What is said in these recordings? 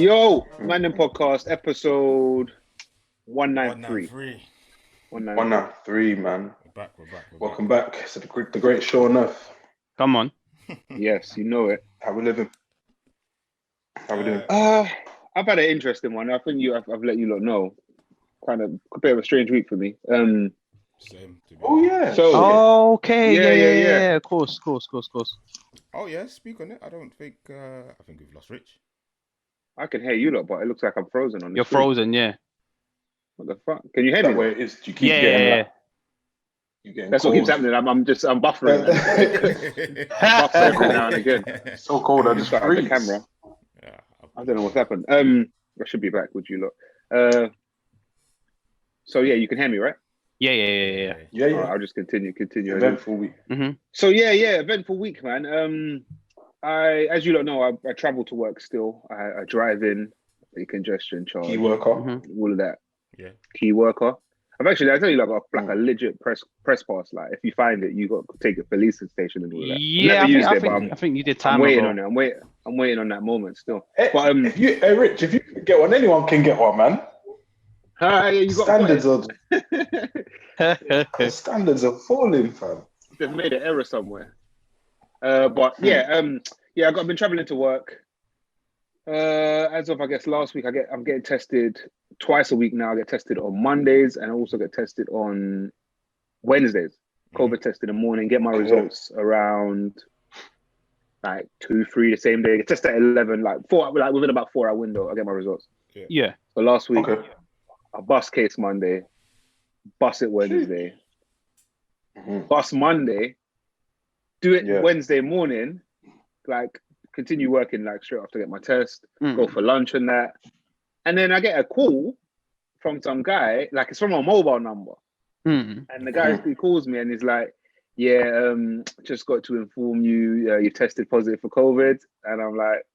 Yo, Mandem podcast episode 193. 193, man. We're back. Welcome back to the great show on earth. Come on. Yes, you know it. How we living? How we doing? I've had an interesting one. I think I've let you lot know. Kind of a bit of a strange week for me. Same. To be Oh yeah. So Okay. Yeah. Of course. Oh yeah. Speak on it. I don't think. I think we've lost Rich. I can hear you lot, but it looks like I'm frozen on this. You're frozen, yeah. What the fuck? Can you hear That me? way it is. Do you keep Yeah. You getting That's cold? what keeps happening. I'm buffering. I'm buffering every now and again. So cold. I just Start the freeze. camera. Yeah. I don't know what's happened. I should be back with you lot. So yeah, you can hear me, right? Yeah. Yeah. All right, I'll just continue. Eventful week. Mm-hmm. So yeah, eventful week, man. As you don't know, I travel to work still. I drive in, the congestion charge, Key worker. Mm-hmm. all of that. Yeah. Key worker. I tell you like a legit press pass. Like if you find it, you got to take it for leasing station and all that. Yeah, I think you did time. I'm waiting ago. on it. I'm waiting on that moment still. Hey, But Rich, if you can get one, anyone can get one, man. you got Standards are are standards are falling, fam. they've made an error somewhere. But yeah, I've been traveling to work. As of I guess last week, I'm getting tested twice a week now. I get tested on Mondays and I also get tested on Wednesdays. COVID test in the morning. Get my results around like 2-3 the same day. Get tested at 11, like within about 4 hour window. I get my results. Yeah. So last week, Okay. I bus case Monday, bus it Wednesday, bus Monday, do it Wednesday morning, like continue working like straight after I get my test, go for lunch and that. And then I get a call from some guy, like it's from a mobile number. And the guy he calls me and he's like, yeah, just got to inform you, you tested positive for COVID. And I'm like,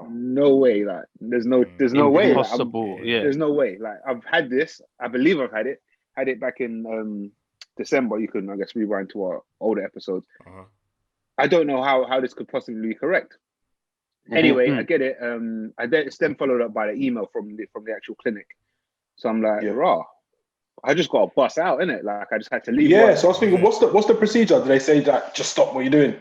no way, like there's no way. Impossible, yeah. There's no way. Like I've had this, I believe I've had it back in December. You can, I guess, rewind to our older episodes. I don't know how this could possibly be correct. Anyway, I get it. It's then followed up by the email from the actual clinic. So I'm like, raw. I just got to bust out, innit? Like I just had to leave. Yeah, work. so I was thinking, what's the procedure? Do they say that just stop what you're doing?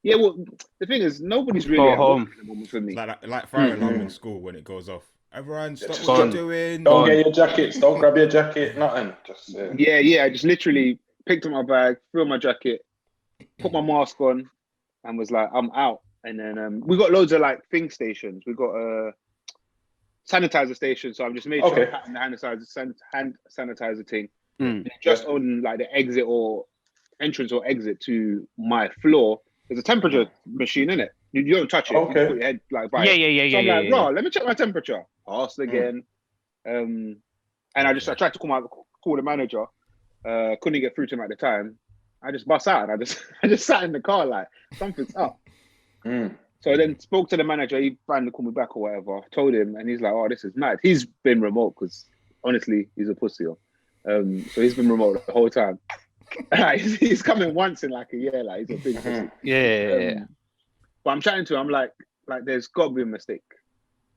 Yeah, well, the thing is, nobody's really Go at home. work at the moment for me. Like fire alarm in school when it goes off. Everyone, stop just what gone. you're doing. Don't get your jackets. Don't grab your jacket. Nothing. Just Yeah. I just literally picked up my bag, threw on my jacket, put my mask on, and was like, I'm out. And then we got loads of like thing stations. We got a sanitizer station, so I've just made sure I'm patting the hand sanitizer thing just on like the exit or entrance or exit to my floor. There's a temperature machine in it. You don't touch it. You just put your head like by it. So I'm like, bro, let me check my temperature. Passed again. And I tried to call the manager. Couldn't get through to him at the time. I just bust out. I just sat in the car like something's up. So I then spoke to the manager. He finally called me back or whatever. Told him, and he's like, "Oh, this is mad." He's been remote because honestly, he's a pussy. So he's been remote the whole time. He's coming once in like a year. Like he's a big pussy. Yeah. But I'm chatting to him. I'm like, there's got to be a mistake.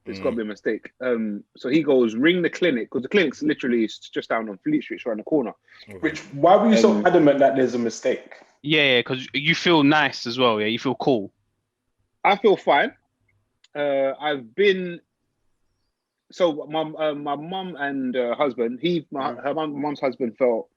There's got to be a mistake. So he goes, ring the clinic because the clinic's literally just down on Fleet Street, around the corner. Which, why were you so adamant that there's a mistake? Yeah, because you feel nice as well. Yeah, you feel cool. I feel fine. I've been. So my mum and husband, her mum's husband felt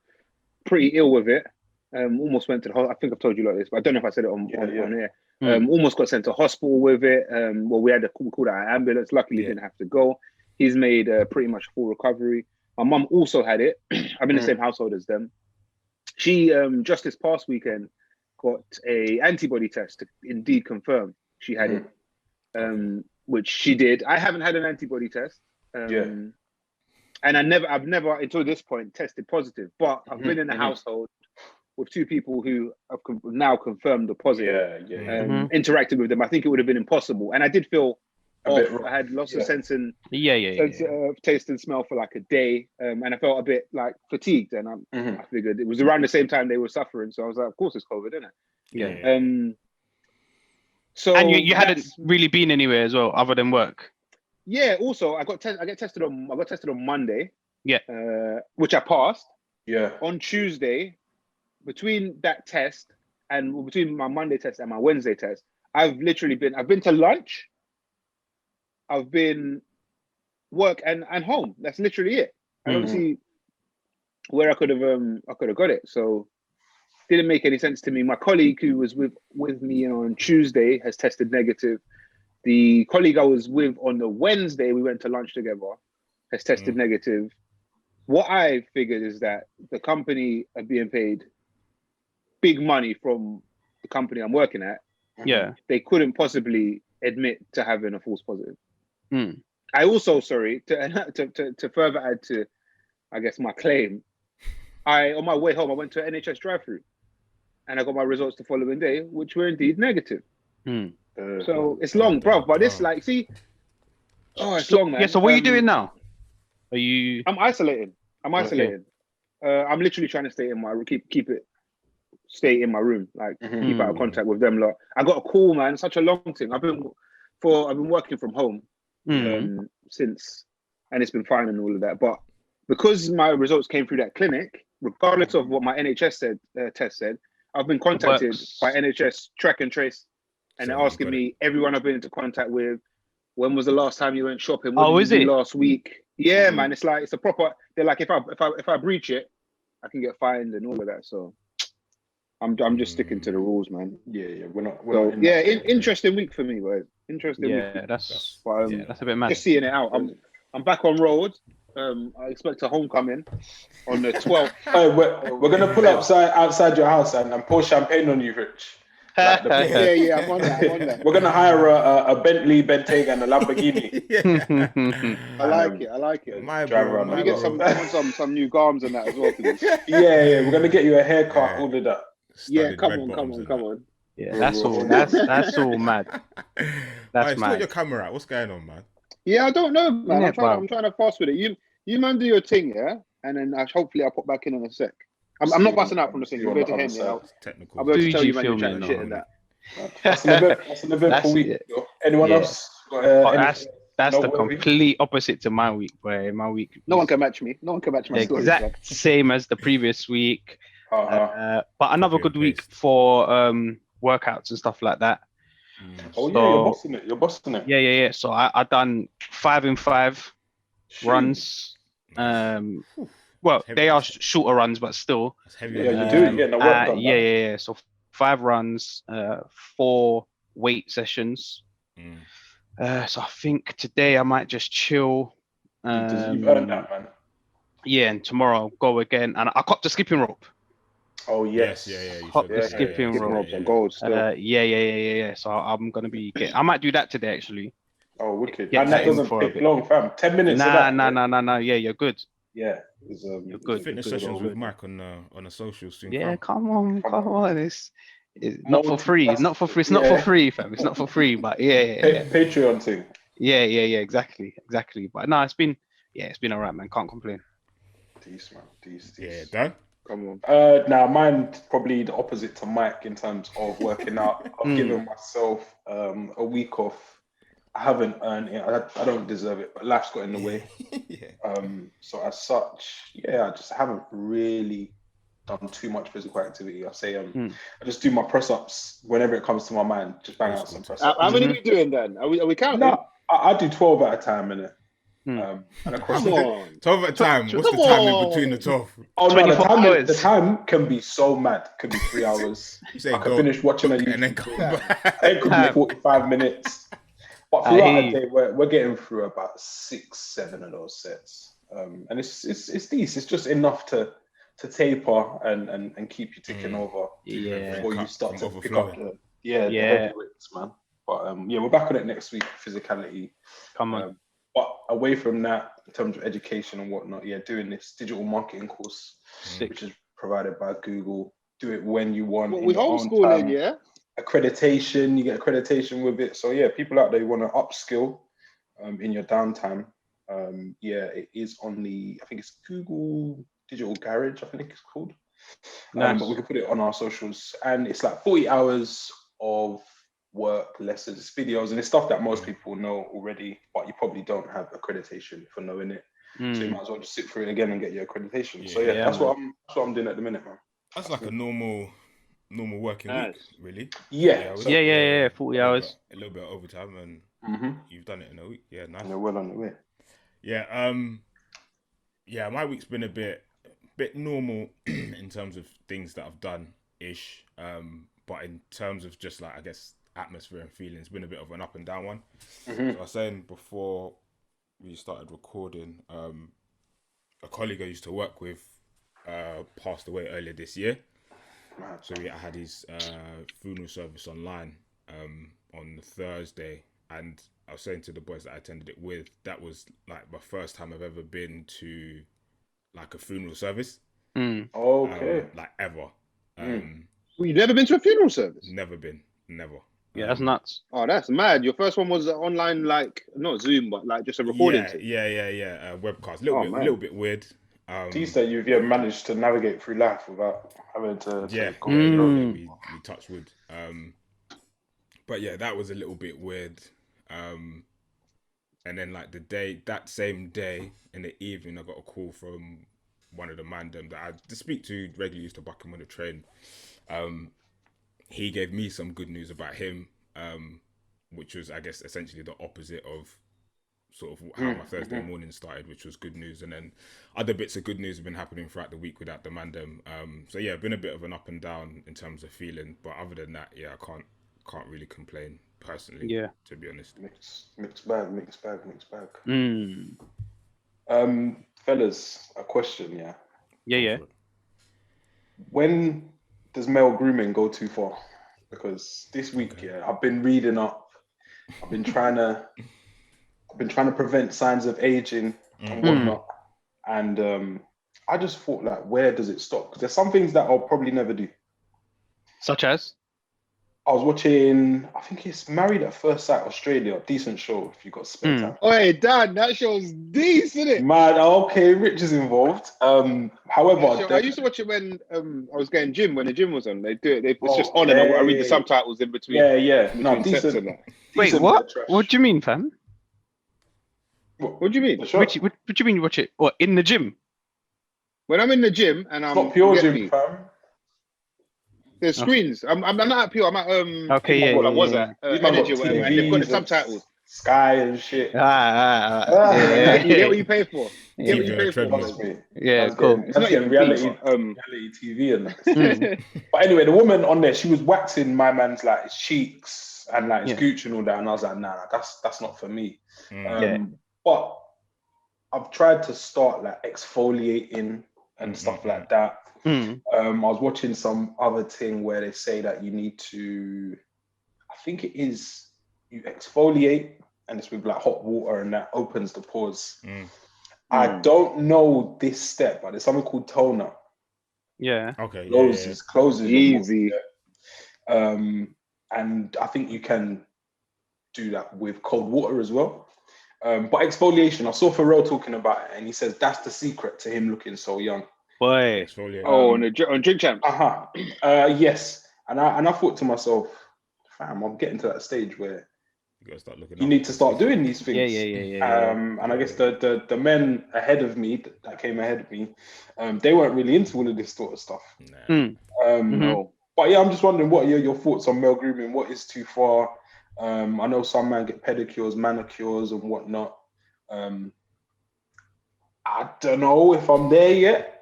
pretty ill with it. Almost went to the hospital. I think I've told you like this, but I don't know if I said it on air. Almost got sent to hospital with it. Well, we called out an ambulance. Luckily, didn't have to go. He's made pretty much full recovery. My mum also had it. I'm in the same household as them. She just this past weekend got a antibody test to indeed confirm she had it, which she did. I haven't had an antibody test. And I've never until this point tested positive, but I've been in a household with two people who have now confirmed the positive. Interacted with them. I think it would have been impossible, and I did feel off. I had lots of sense and taste and smell for like a day, and I felt a bit like fatigued. And I figured it was around the same time they were suffering, so I was like, of course it's COVID, isn't it? So And you hadn't that's- really been anywhere as well, other than work. Yeah. Also, I got tested on Monday. Yeah. Which I passed. Yeah. On Tuesday, between that test and between my Monday test and my Wednesday test, I've been to lunch, I've been work and home. That's literally it. And obviously, where I could have got it. So didn't make any sense to me. My colleague who was with me on Tuesday has tested negative. The colleague I was with on the Wednesday, we went to lunch together, has tested negative. What I figured is that the company are being paid big money from the company I'm working at. Yeah. They couldn't possibly admit to having a false positive. Mm. I also, sorry, to further add to, I guess, my claim, on my way home, I went to an NHS drive-through and I got my results the following day, which were indeed negative. Mm. So it's long, bro. But it's like, see, it's long, man. Yeah. So what are you doing now? Are you? I'm isolating. I'm literally trying to stay in my stay in my room, like keep out of contact with them lot. I got a call, man. Such a long thing. I've been working from home since, and it's been fine and all of that. But because my results came through that clinic, regardless of what my NHS test said, I've been contacted by NHS track and trace, and they're asking me everyone I've been into contact with. When was the last time you went shopping? What did you do last week? Yeah, man. It's like, it's a proper. They're like, if I breach it, I can get fined and all of that. So I'm just sticking to the rules, man. Yeah. We're not interesting week for me, boys. Interesting week. That's That's a bit mad. Just seeing it out. I'm back on road. I expect a homecoming on the 12th. We're gonna pull up outside your house and pour champagne on you, Rich. Like Yeah, I'm on that. We're gonna hire a Bentley, Bentayga, and a Lamborghini. I like it. My Drive bro, around Let my me bro. get some new garms and that as well, please. Yeah. We're gonna get you a haircut, all of that. Yeah, Studded come red on. bottoms and that. Yeah, that's all. That's all mad. That's Still mad. your camera out. What's going on, man? Yeah, I don't know, man. Yeah, I'm trying to fast with it. You man do your thing, yeah, and then hopefully I'll pop back in a sec. I'm not busting out from the thing. We'll go to Henry. I'll Technical. be able to tell you, man, you're filming chatting shit and that. That's an eventful week. Anyone else? That's the complete opposite to my week, where my week. No one can match me. No one can match my story. Exact same as the previous week. But another good week for workouts and stuff like that. You're bossing it. Yeah. So I done 5 in 5 runs. Well, they are shorter runs, but still. That's heavy. Yeah, you do. Yeah, no work done. Yeah. So 5 runs, 4 weight sessions. So I think today I might just chill. You've earned that, man. Yeah, and tomorrow I'll go again, and I copped the skipping rope. Oh yes, You Cop the skipping rope. Gold still. Yeah. So I'm gonna be. I might do that today actually. Oh, wicked! Get And that doesn't take long, fam. 10 minutes. Nah. Yeah, you're good. Yeah, you're good. Fitness sessions with Mike on the socials soon. Yeah, come on. It's not for free. It's not for free. It's not for free, fam. It's not for free. But yeah. Patreon thing. Yeah. Exactly. But no, it's been alright, man. Can't complain. Decent. Yeah, Dan. Come on. Now mine's probably the opposite to Mike in terms of working out. I've given myself a week off. I haven't earned it. I don't deserve it, but life's got in the way. So as such, I just haven't really done too much physical activity. I say I just do my press ups whenever it comes to my mind. Just bang out some press ups. How many are we doing then? Are we counting? No, I do 12 at a time, innit? And across 12 at a time. What's the time in between the 12? Oh no, the time can be so mad. Could be 3 hours. I can finish watching a YouTube and then come back. It could be 45 minutes. But throughout the day, we're getting through about 6-7 of those sets, and it's decent. It's just enough to taper and keep you ticking over before you start to pick up the heavy weights, man. But we're back on it next week. Physicality, come on. But away from that, in terms of education and whatnot, doing this digital marketing course, which is provided by Google. Do it when you want. We homeschooling, yeah. Accreditation, you get accreditation with it. So people out there who want to upskill in your downtime. It is on I think it's Google Digital Garage, I think it's called. Nice. But we can put it on our socials, and it's like 40 hours of work, lessons, videos, and it's stuff that most people know already, but you probably don't have accreditation for knowing it. So you might as well just sit through it again and get your accreditation. So that's what I'm doing at the minute, man. That's like a normal working week, really. Yeah. 40 hours. A little bit of overtime, and you've done it in a week. Yeah, nice. And they're well on the way. Yeah, my week's been a bit normal in terms of things that I've done ish. But in terms of just like, I guess, atmosphere and feeling, it's been a bit of an up and down one. So I was saying before we started recording, a colleague I used to work with passed away earlier this year. So I had his funeral service online on the Thursday, and I was saying to the boys that I attended it with, that was like my first time I've ever been to like a funeral service. Okay. Like ever. Well, you've never been to a funeral service? Never been. Never. Yeah, that's nuts. Oh, that's mad. Your first one was online, like not Zoom, but like just a recording. Yeah. Webcast. A little bit weird. Do you say you've managed to navigate through life without having to? We touch wood. But yeah, that was a little bit weird. And then like that same day in the evening, I got a call from one of the Mandem that I speak to regularly, used to buck him on the train. He gave me some good news about him, which was, I guess, essentially the opposite of sort of how my Thursday morning started, which was good news. And then other bits of good news have been happening throughout the week without the Mandem. So yeah, been a bit of an up and down in terms of feeling, but other than that, yeah, I can't really complain personally. Yeah, to be honest. Mixed bag. Fellas, a question. Yeah. When does male grooming go too far? Because this week, I've been reading up. I've been trying to prevent signs of aging and whatnot. And I just thought, like, where does it stop? Because there's some things that I'll probably never do. Such as? I was watching, I think it's Married at First Sight Australia. Decent show if you got spare time. Oh, hey, Dan, that show's decent, isn't it? Man, okay, Rich is involved. However, I used to watch it when I was getting gym, when the gym was on. They do it. It's just on, and I read the subtitles in between. Yeah. No, decent. Wait, what? What do you mean, fam? What do you mean? What do you mean you watch it? What, in the gym? When I'm in the gym and I'm not pure gym, fam. There's screens. I'm not at Pure. I'm at okay, what was that? Energy or whatever. And they've got the subtitles. Sky and shit. Yeah. You get what you pay for. You get what you pay for. Yeah, cool. It's not even reality TV and that. But anyway, the woman on there, she was waxing my man's like his cheeks and like his gooch and all that, and I was like, nah, that's not for me. But I've tried to start like exfoliating and stuff like that. I was watching some other thing where they say that you need to, I think it is, you exfoliate and it's with like hot water and that opens the pores. I don't know this step, but there's something called toner. Yeah. Okay. Closes easy. And I think you can do that with cold water as well. But exfoliation, I saw Pharrell talking about it, and he says that's the secret to him looking so young. Boy. On Drink Champs. Yes. And I thought to myself, fam, I'm getting to that stage where you need to start doing these things. Yeah. And I guess the men ahead of me that came ahead of me, they weren't really into all of this sort of stuff. No. But yeah, I'm just wondering, what are your thoughts on male grooming? What is too far? I know some men get pedicures, manicures, and whatnot. I don't know if I'm there yet.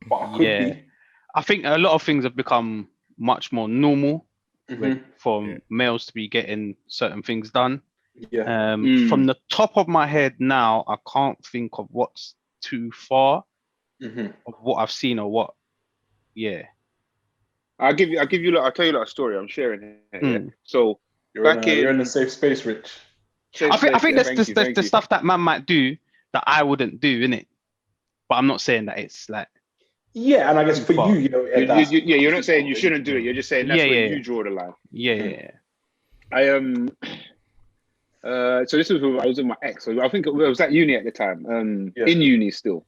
But I could be. I think a lot of things have become much more normal for males to be getting certain things done. From the top of my head now, I can't think of what's too far of what I've seen or what. I'll tell you a story I'm sharing here. So you're in a safe space, Rich. I think there's the stuff that man might do that I wouldn't do, innit? But I'm not saying that it's like. Yeah, and I guess for you, you're not saying you shouldn't do it. You're just saying that's where you draw the line. So this was when I was with my ex. So I think I was at uni at the time. In uni still.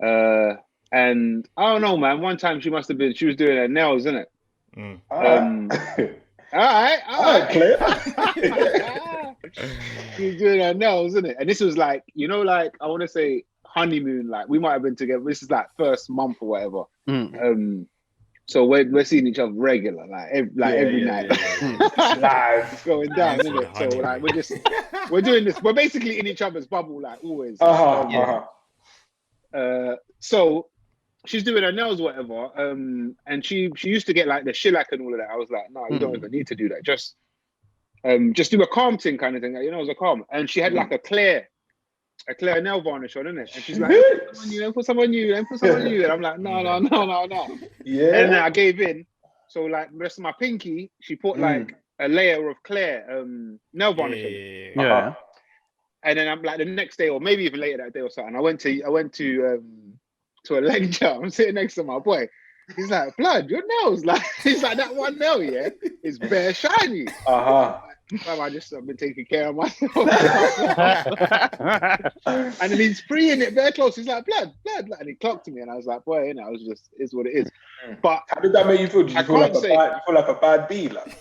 And I don't know, man. One time she was doing her nails, innit? And All right, Claire. She's doing her nails, isn't it? And this was like, like I want to say honeymoon. Like we might have been together. This is like first month or whatever. So we're seeing each other regular, every night. Live going down, isn't it? So like we're doing this. We're basically in each other's bubble, like always. So she's doing her nails, whatever. And she used to get like the shellac and all of that. I was like, no, you don't even need to do that. Just do a calm thing, kind of thing. Like, it was a calm. And she had like a clear nail varnish on, innit? And she's like, put some on you. And I'm like, no. Yeah. And then I gave in. So like the rest of my pinky, she put like a layer of clear nail varnish on. Yeah. And then I'm like the next day, or maybe even later that day or something, I went to a lecture. I'm sitting next to my boy. He's like, blood, your nails, like, he's like, that one nail, yeah, is bare shiny. I've been taking care of myself. And then he's freeing it very close. He's like, blood. And he clocked me, and I was like, boy, I was just, it's what it is. But how did that make you feel? Did you feel like a bad bee? Like,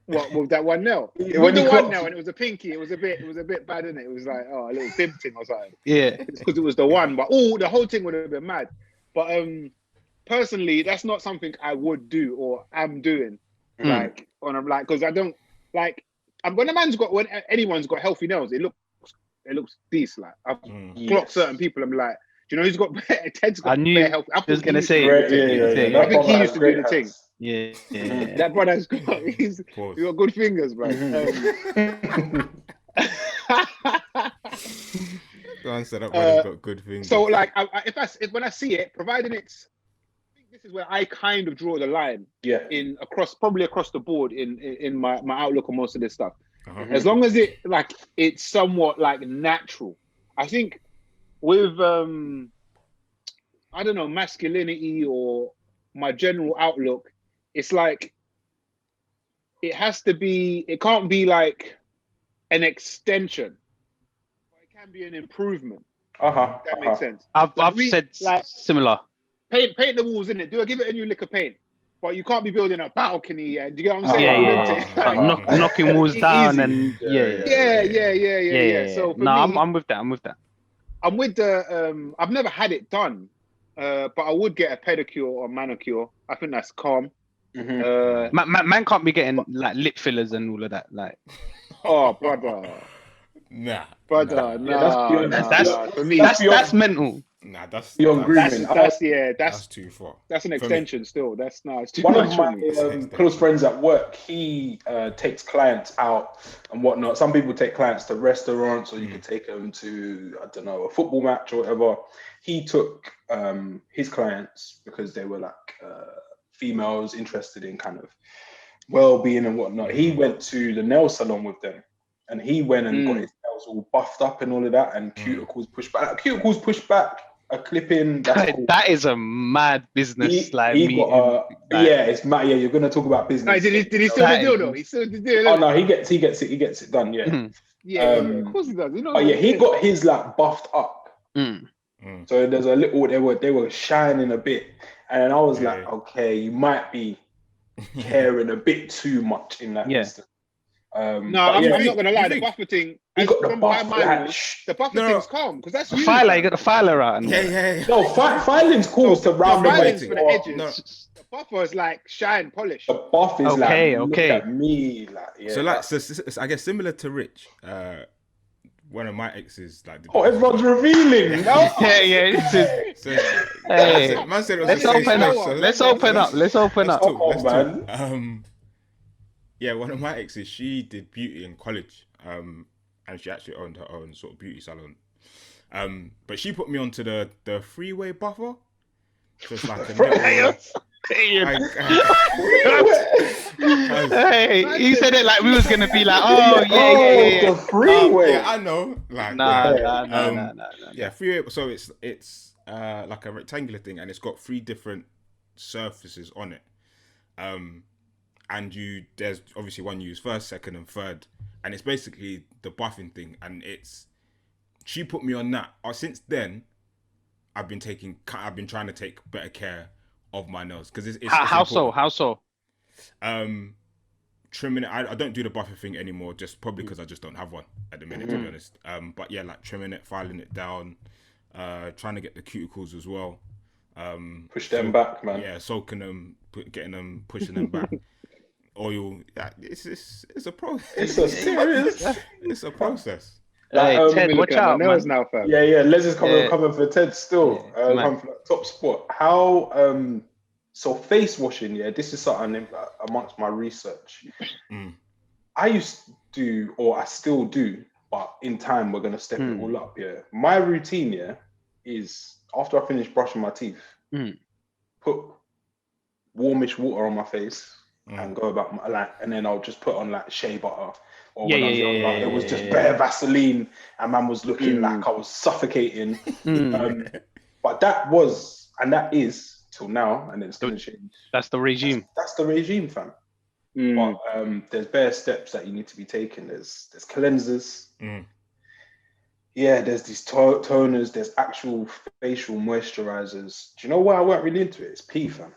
what, with that one nail? It was the one nail, and it was a pinky. It was a bit bad, innit? It was like, a little bib thing or something. Yeah. It's because it was the one, but the whole thing would have been mad. But personally, that's not something I would do or am doing. Because I don't like. When anyone's got healthy nails, it looks decent. Like I've clocked certain people. I'm like, do you know who's got better? Ted's got better health. I was gonna say, I think he used to do the thing. Yeah. That brother's got he's got good fingers, bro. Go said that brother's got good fingers. So like, when I see it, providing it's. This is where I kind of draw the line. Yeah. Probably across the board in my outlook on most of this stuff. As long as it's somewhat like natural. I think with I don't know, masculinity or my general outlook, it's like it can't be like an extension. It can be an improvement. That makes sense. I've said like, similar. Paint the walls, in it. Give it a new lick of paint. But you can't be building a balcony. Do you get what I'm saying? Knocking walls down and yeah. So for me, I'm with that. I'm with the I've never had it done, but I would get a pedicure or manicure. I think that's calm. Man can't be getting like lip fillers and all of that. Like, oh brother, nah. For me, that's mental. Nah, that's beyond grooming. That's too far. That's an extension still. It's too one much of my close friends at work. He takes clients out and whatnot. Some people take clients to restaurants, or you could take them to, I don't know, a football match or whatever. He took his clients because they were like females interested in kind of well-being and whatnot. He went to the nail salon with them, and he went and got his nails all buffed up and all of that, and cuticles pushed back. A clipping. That is a mad business. It's mad. Yeah, you're gonna talk about business. Did he still the deal though? He still the deal. Oh no, he gets it done. Yeah. Of course he does. He got his like buffed up. So there's a little. They were shining a bit, and I was like, okay, you might be caring a bit too much in that instance. I'm not gonna lie. The buffer thing. He got the buff. The buffer thing's calm because that's you got the filer out. No, filing's cool to round the edges. For the edges. No. The buffer is like shine polish. The buff is look at me. So I guess similar to Rich. One of my exes, like. Everyone's revealing. Man said, let's open up. Let's talk, man. Yeah, one of my exes, she did beauty in college, and she actually owned her own sort of beauty salon. But she put me onto the freeway buffer. So it's like a he said it like we was gonna be like, the freeway. Yeah, I know. Like, nah. Yeah, freeway. So it's like a rectangular thing, and it's got 3 different surfaces on it. And there's obviously one you use first, second, and third, and it's basically the buffing thing. And she put me on that. Since then, I've been trying to take better care of my nails because it's how so? trimming it. I don't do the buffer thing anymore, just probably because I just don't have one at the minute, to be honest. But yeah, like trimming it, filing it down, trying to get the cuticles as well. Push them back, man. Yeah, soaking them, getting them, pushing them back. Oil. Yeah, it's a process. It's a serious. It's a process. Hey, Ted, watch out, man. Now, fam. Yeah. Les is coming for Ted still. Yeah, coming for that top spot. How so face washing? Yeah, this is something amongst my research. I used to do, or I still do, but in time we're gonna step it all up. Yeah, my routine, yeah, is after I finish brushing my teeth, put warmish water on my face and go about and then I'll just put on like shea butter. Or when I was younger, it was just bare Vaseline, and man was looking like I was suffocating. But that was, and that is till now, and it's gonna change. That's the regime. That's the regime, fam. But there's bare steps that you need to be taking. There's cleansers. Yeah, there's these toners. There's actual facial moisturizers. Do you know why I weren't really into it? It's pee, fam.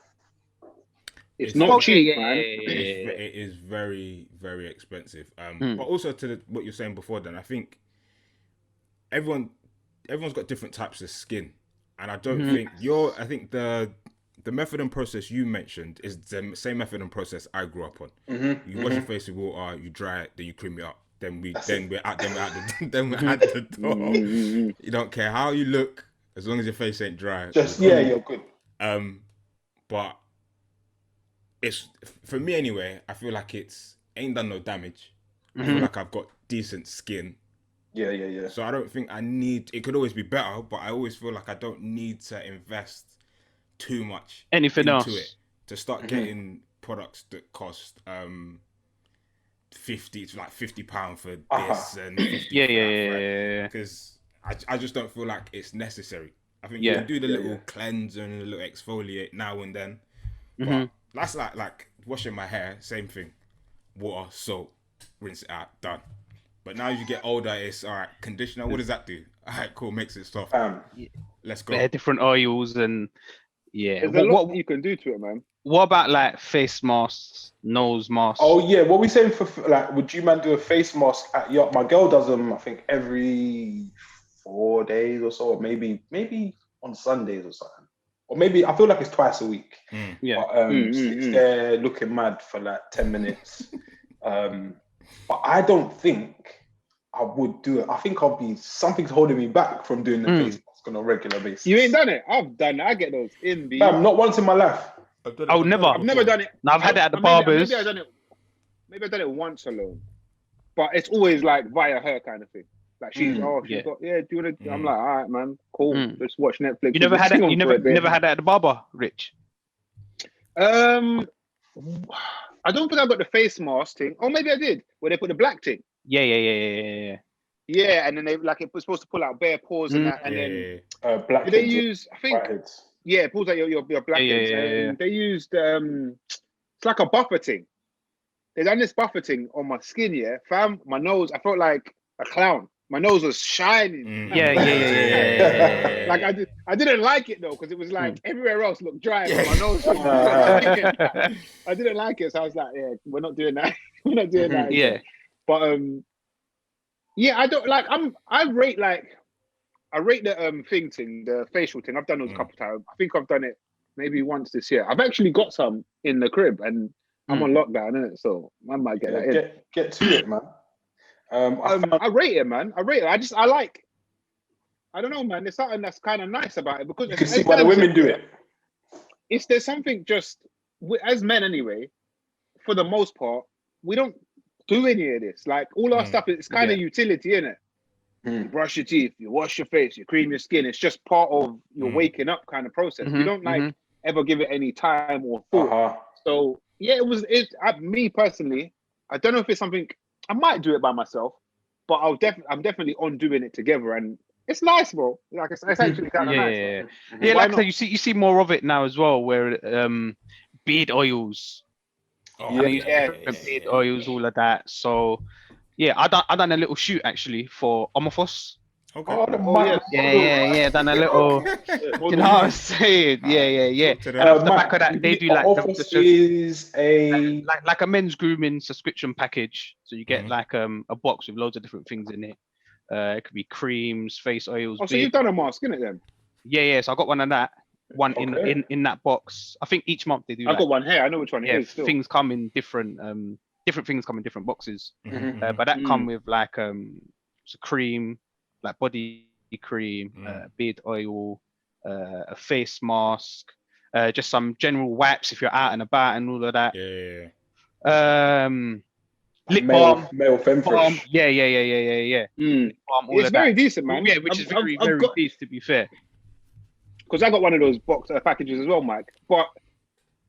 It's not cheap, man. It is very, very expensive. But also to what you're saying before, then I think everyone's got different types of skin, and I don't think I think the method and process you mentioned is the same method and process I grew up on. You wash your face with water, you dry it, then you cream it up. Then we're at the door. You don't care how you look, as long as your face ain't dry. You're good. But it's, for me anyway, I feel like it's ain't done no damage. I feel like I've got decent skin. Yeah. So I don't think I need, it could always be better, but I always feel like I don't need to invest too much anything into else it to start getting products that cost £50 for this and 50 yeah. Because I just don't feel like it's necessary. I think you can do the little cleanse and the little exfoliate now and then, but that's like washing my hair, same thing. Water, soap, rinse it out, done. But now as you get older, it's all right. Conditioner, what does that do? All right, cool, makes it soft. Let's go. They're different oils and there's a lot you can do to it, man. What about like face masks, nose masks? Oh yeah, what we saying for like? Would you man do a face mask at your? My girl does them. I think every 4 days or so, or maybe on Sundays or something. Or maybe I feel like it's twice a week. But sits there looking mad for like 10 minutes. But I don't think I would do it. I think something's holding me back from doing the face mask on a regular basis. You ain't done it? I've done it. I get those in the. Not once in my life. I've never done it. No, I've had it at the barbers. Maybe I've done it once alone. But it's always like via her kind of thing. Like she's got, do you want to? I'm like, all right, man, cool. Let's watch Netflix. You never had it. You never had it at the barber, Rich. I don't think I got the face mask thing. Oh, maybe I did. Where they put the black thing. Yeah. Yeah, and then they it was supposed to pull out bare pores and that, and then black. Did they use? I think. Blackheads. Yeah, it pulls out your blackheads. Yeah. They used it's like a buffer thing. They done this buffer thing on my skin. Yeah, fam, my nose. I felt like a clown. My nose was shining. Yeah. Like I didn't like it though, because it was like everywhere else looked dry, but my nose was I didn't like it, so I was like, yeah, we're not doing that. We're not doing that. Yeah. But I don't like. I rate the thing, the facial thing. I've done those a couple times. I think I've done it maybe once this year. I've actually got some in the crib, and I'm on lockdown, innit? So I might get that in. Get to it, man. I rate it, man. I don't know, man. There's something that's kind of nice about it, because you can see why the women do it. There's something just as men anyway. For the most part, we don't do any of this. Like all our stuff, it's kind of utility, innit? You brush your teeth, you wash your face, you cream your skin. It's just part of your waking up kind of process. You don't ever give it any time or thought. So yeah, me personally, I don't know if it's something. I might do it by myself, but I'm definitely on doing it together, and it's nice, bro. Like it's actually kind of nice. Yeah, like I said, you see more of it now as well, where beard oils. Beard oils, all of that. So yeah, I done a little shoot actually for Omofos. Okay. Oh, the Yeah. Done a little. You know what I'm saying? Yeah. Talk to And them. off the Mike, back of that, they do like Office is a like a men's grooming subscription package. So you get Mhm. like a box with loads of different things in it. It could be creams, face oils, Oh, so beard. you've done a mask, innit, then? Yeah. So I got one of that. One Okay. in that box. I think each month they do I've like got one here. I know which one it is still. things come in different things come in different boxes. Mhm. But that come with like it's a cream, like body cream, beard oil, a face mask, just some general wipes if you're out and about and all of that. Yeah. Lip balm, male femme balm. fresh. Yeah. Lip balm, all It's of that. very decent, man. Yeah, which is very I've got, decent to be fair. because I got one of those box packages as well, Mike. But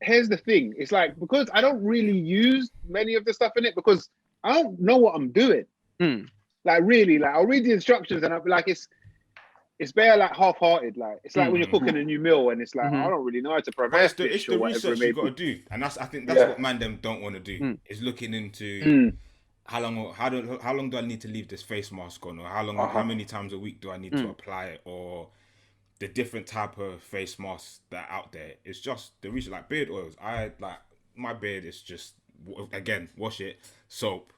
here's the thing: it's like, because I don't really use many of the stuff in it because I don't know what I'm doing. Like, really, like, I'll read the instructions and I'll be like, it's bare like half-hearted. Like, it's like when you're cooking a new meal and it's like, I don't really know how to But prepare it's fish the or whatever it research may you got to be. do, and I think that's what Mandem don't want to do. Is looking into how long do I need to leave this face mask on, or how many times a week do I need to apply it, or the different type of face masks that are out there. It's just the reason, like beard oils. My beard is just, again, wash it, soap,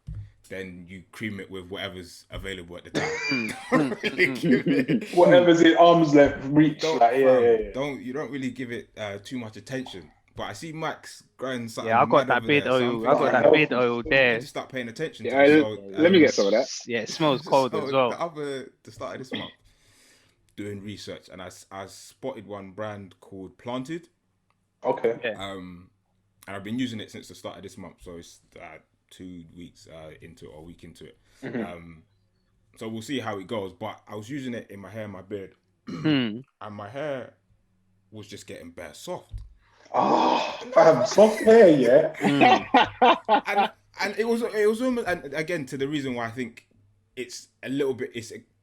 then you cream it with whatever's available at the time. Whatever's in arm's length reach. You don't really give it too much attention. But I see Max growing something. Yeah, I got mad that over beard there, so I'm oil. I got thinking, that beard oil I there. need to start paying attention to Yeah, it. So, let me get some of that. Yeah, it smells cold as well. The start of this month, doing research, and I spotted one brand called Planted. Okay. Yeah. And I've been using it since the start of this month, so it's 2 weeks into it, or a week into it. So we'll see how it goes. But I was using it in my hair and my beard, and my hair was just getting bare soft. Oh, fam, soft hair, yeah. And it was almost, and again, to the reason why I think it's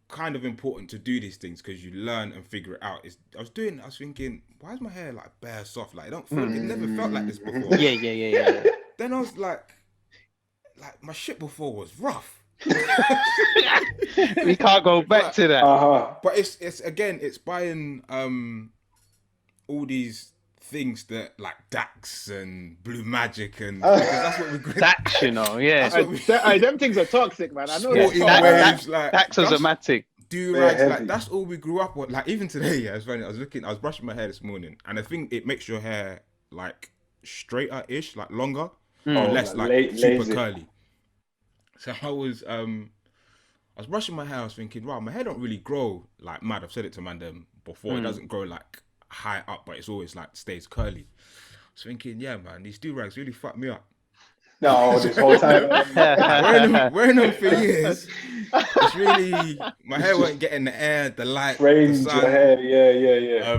kind of important to do these things, because you learn and figure it out. I was thinking, why is my hair like bare soft? Like, it never felt like this before. Yeah. Then I was like my shit before was rough. We can't go back to that. But it's buying all these things that like Dax and Blue Magic, and because that's what we're Dax, you know, yeah. Them things are toxic, man. I know waves, like Dax automatic. Do-rags, like that's all we grew up on. Like even today, yeah, it's funny. I was brushing my hair this morning, and I think it makes your hair like straighter-ish, like longer, or less like super curly. So I was brushing my hair. I was thinking, wow, my hair don't really grow like mad. I've said it to Mandem before. It doesn't grow like high up, but it's always like stays curly. I was thinking, yeah, man, these do-rags really fucked me up. No, this whole time. wearing them for years. It's really, my hair weren't getting the air, the light, Framed the sun. your hair, yeah.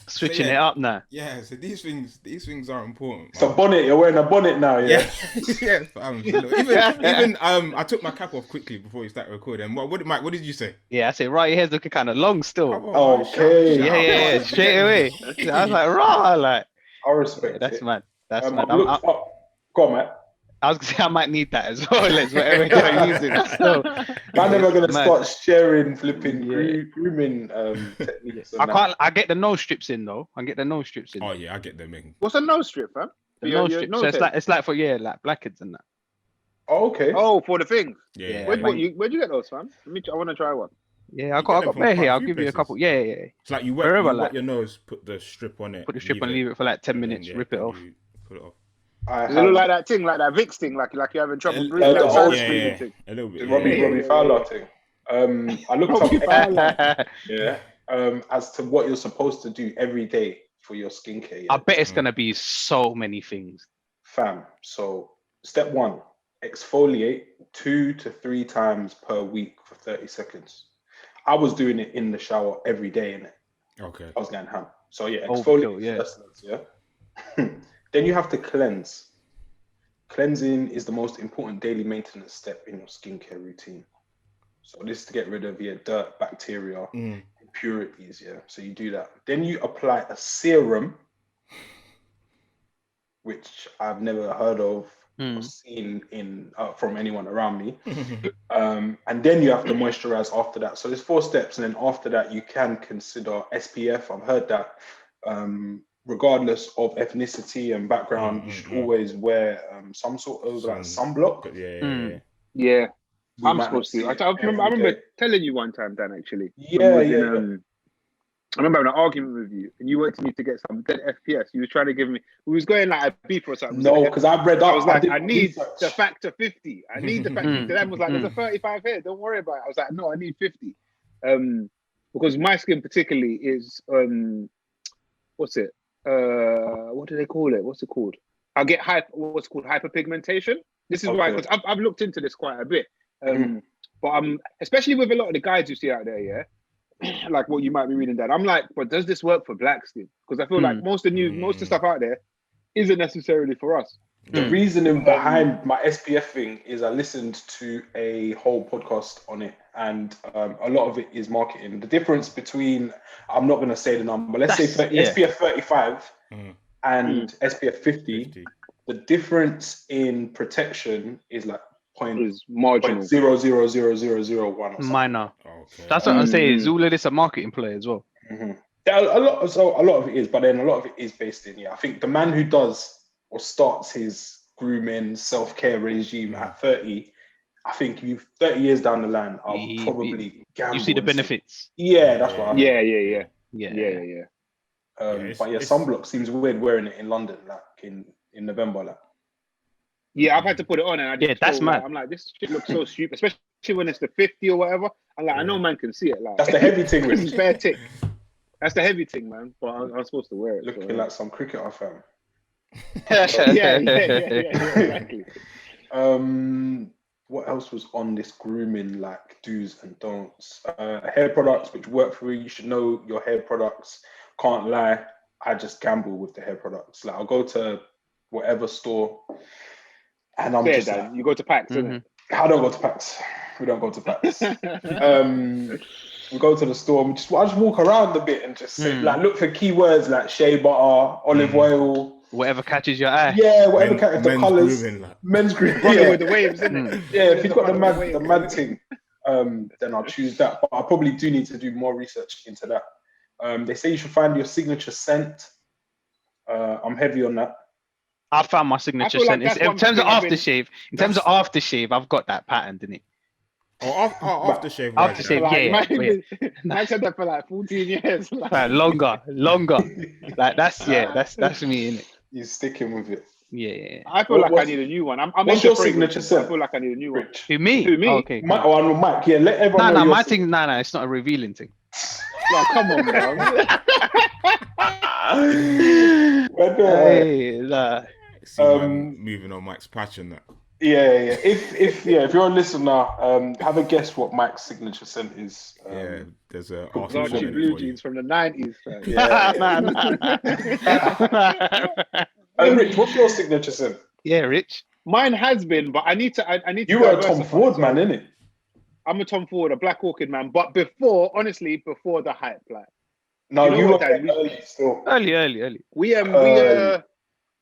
Switching it up now. Yeah, so these things are important. It's a bonnet. You're wearing a bonnet now, yeah. Yeah. Even I took my cap off quickly before we started recording. Mike, what did you say? Yeah, I said, right, your hair's looking kind of long still. Okay. Yeah, straight away. I was like, raw, like. I respect that's it. mad. That's mad. Go on, Matt. I was gonna say I might need that as well. Let's whatever you're using. So, I'm never gonna start sharing flipping grooming techniques. I get the nose strips in though. I get the nose strips in. Oh yeah, I get them in. What's a nose strip, fam? The nose strip. So it's like for like blackheads and that. Oh, okay. Oh, for the things. Yeah. Where'd you get those, fam? I want to try one. Yeah, I got bare here. I'll give you a couple. Yeah. It's like you wet your nose, put the strip on it. Put the strip and leave it for like 10 minutes. Rip it off. Put it off. Does it look like that thing, like that Vicks thing, like you're having trouble breathing? A little bit. Robbie Fowler thing. I looked up as to what you're supposed to do every day for your skincare. I bet it's gonna be so many things. Fam. So step 1, exfoliate 2 to 3 times per week for 30 seconds. I was doing it in the shower every day, innit? Okay. I was getting ham. So exfoliate. Then you have to cleanse. Cleansing is the most important daily maintenance step in your skincare routine. So this is to get rid of your dirt, bacteria, impurities, yeah. So you do that. Then you apply a serum, which I've never heard of. seen in from anyone around me. And then you have to moisturize after that. So there's 4 steps, and then after that you can consider SPF. I've heard that regardless of ethnicity and background, you should always wear some sort of like sunblock. Yeah. I'm supposed to. I remember telling you one time, Dan, actually. I remember having an argument with you, and you wanted me to get some dead FPS. You were trying to give me. We was going like a beef or something. No, because I read up. I was like, I need the factor 50. I need the factor 50. Dan was like, there's a 35 here. Don't worry about it. I was like, no, I need 50. Because my skin particularly is what's it? What do they call it? What's it called? I get what's called hyperpigmentation. This is why, because I've looked into this quite a bit. But especially with a lot of the guys you see out there, yeah. Like what you might be reading that, I'm like, but does this work for black skin? Because I feel like most of the stuff out there isn't necessarily for us. The reasoning behind my SPF thing is I listened to a whole podcast on it, and a lot of it is marketing. The difference between, I'm not going to say the number, let's say SPF 35 and SPF 50, the difference in protection is like marginal. 0.00001. Minor. Okay. That's what I'm saying. Is all of this a marketing play as well? A lot of it is, but then a lot of it is based in. I think the man who does or starts his grooming self-care regime at 30, I think 30 years down the line, I'll probably gamble. You see the benefits. That's what I mean. Yeah. But sunblock seems weird wearing it in London, like in November, like. Yeah, I've had to put it on, and I just that's mad. I'm like, this shit looks so stupid, especially when it's the 50 or whatever. I'm like, I know man can see it. Like, that's the heavy thing. It's bare tick. That's the heavy thing, man. But I'm supposed to wear it. Looking like some cricketer fam. Yeah, exactly. What else was on this grooming, like do's and don'ts? Hair products which work for you. You should know your hair products. Can't lie, I just gamble with the hair products. Like I'll go to whatever store. And I'm just like, you go to PAX, isn't it? I don't go to PAX. We don't go to PAX. We go to the store and I just walk around a bit and just say, like, look for keywords like shea butter, olive oil. Whatever catches your eye. Yeah, whatever catches the colours. Men's grooming. With the waves, isn't it? Yeah, if you've got the mad thing, then I'll choose that. But I probably do need to do more research into that. They say you should find your signature scent. I'm heavy on that. I found my signature scent. In terms of aftershave, I've got that pattern, didn't it? Aftershave. Aftershave, yeah. I said that for like 14 years. Like, longer. Like that's me, innit? You're sticking with it. Yeah. I feel like I need a new one. What's your signature scent? I feel like I need a new one. Who, me? Oh, okay. Mike, yeah, let everyone know. My thing, it's not a revealing thing. No, come on, man. Moving on Mike's patch and that. Yeah. If you're a listener, have a guess what Mike's signature scent is. There's a Archie blue jeans from the 90s. Rich, what's your signature scent? Yeah, Rich. Mine has been, but I need to. You were a Tom Ford man, innit? I'm a Tom Ford, a Black Orchid man, but before the hype, like. No, you were early still. Early.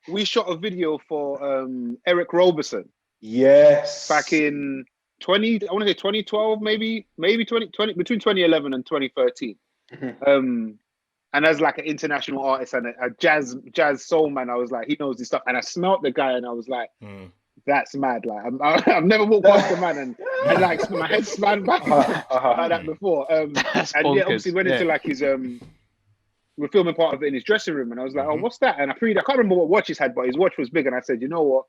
We shot a video for Eric Roberson. Yes. Back in 2012, maybe 2020, between 2011 and 2013. And as like an international artist and a jazz soul man, I was like, he knows this stuff. And I smelt the guy and I was like, that's mad. Like I've never walked past a man and like my head slammed back like that before. And obviously went into like his we were filming part of it in his dressing room, and I was like, "Oh, what's that?" And I can't remember what watch he's had, but his watch was big, and I said, "You know what?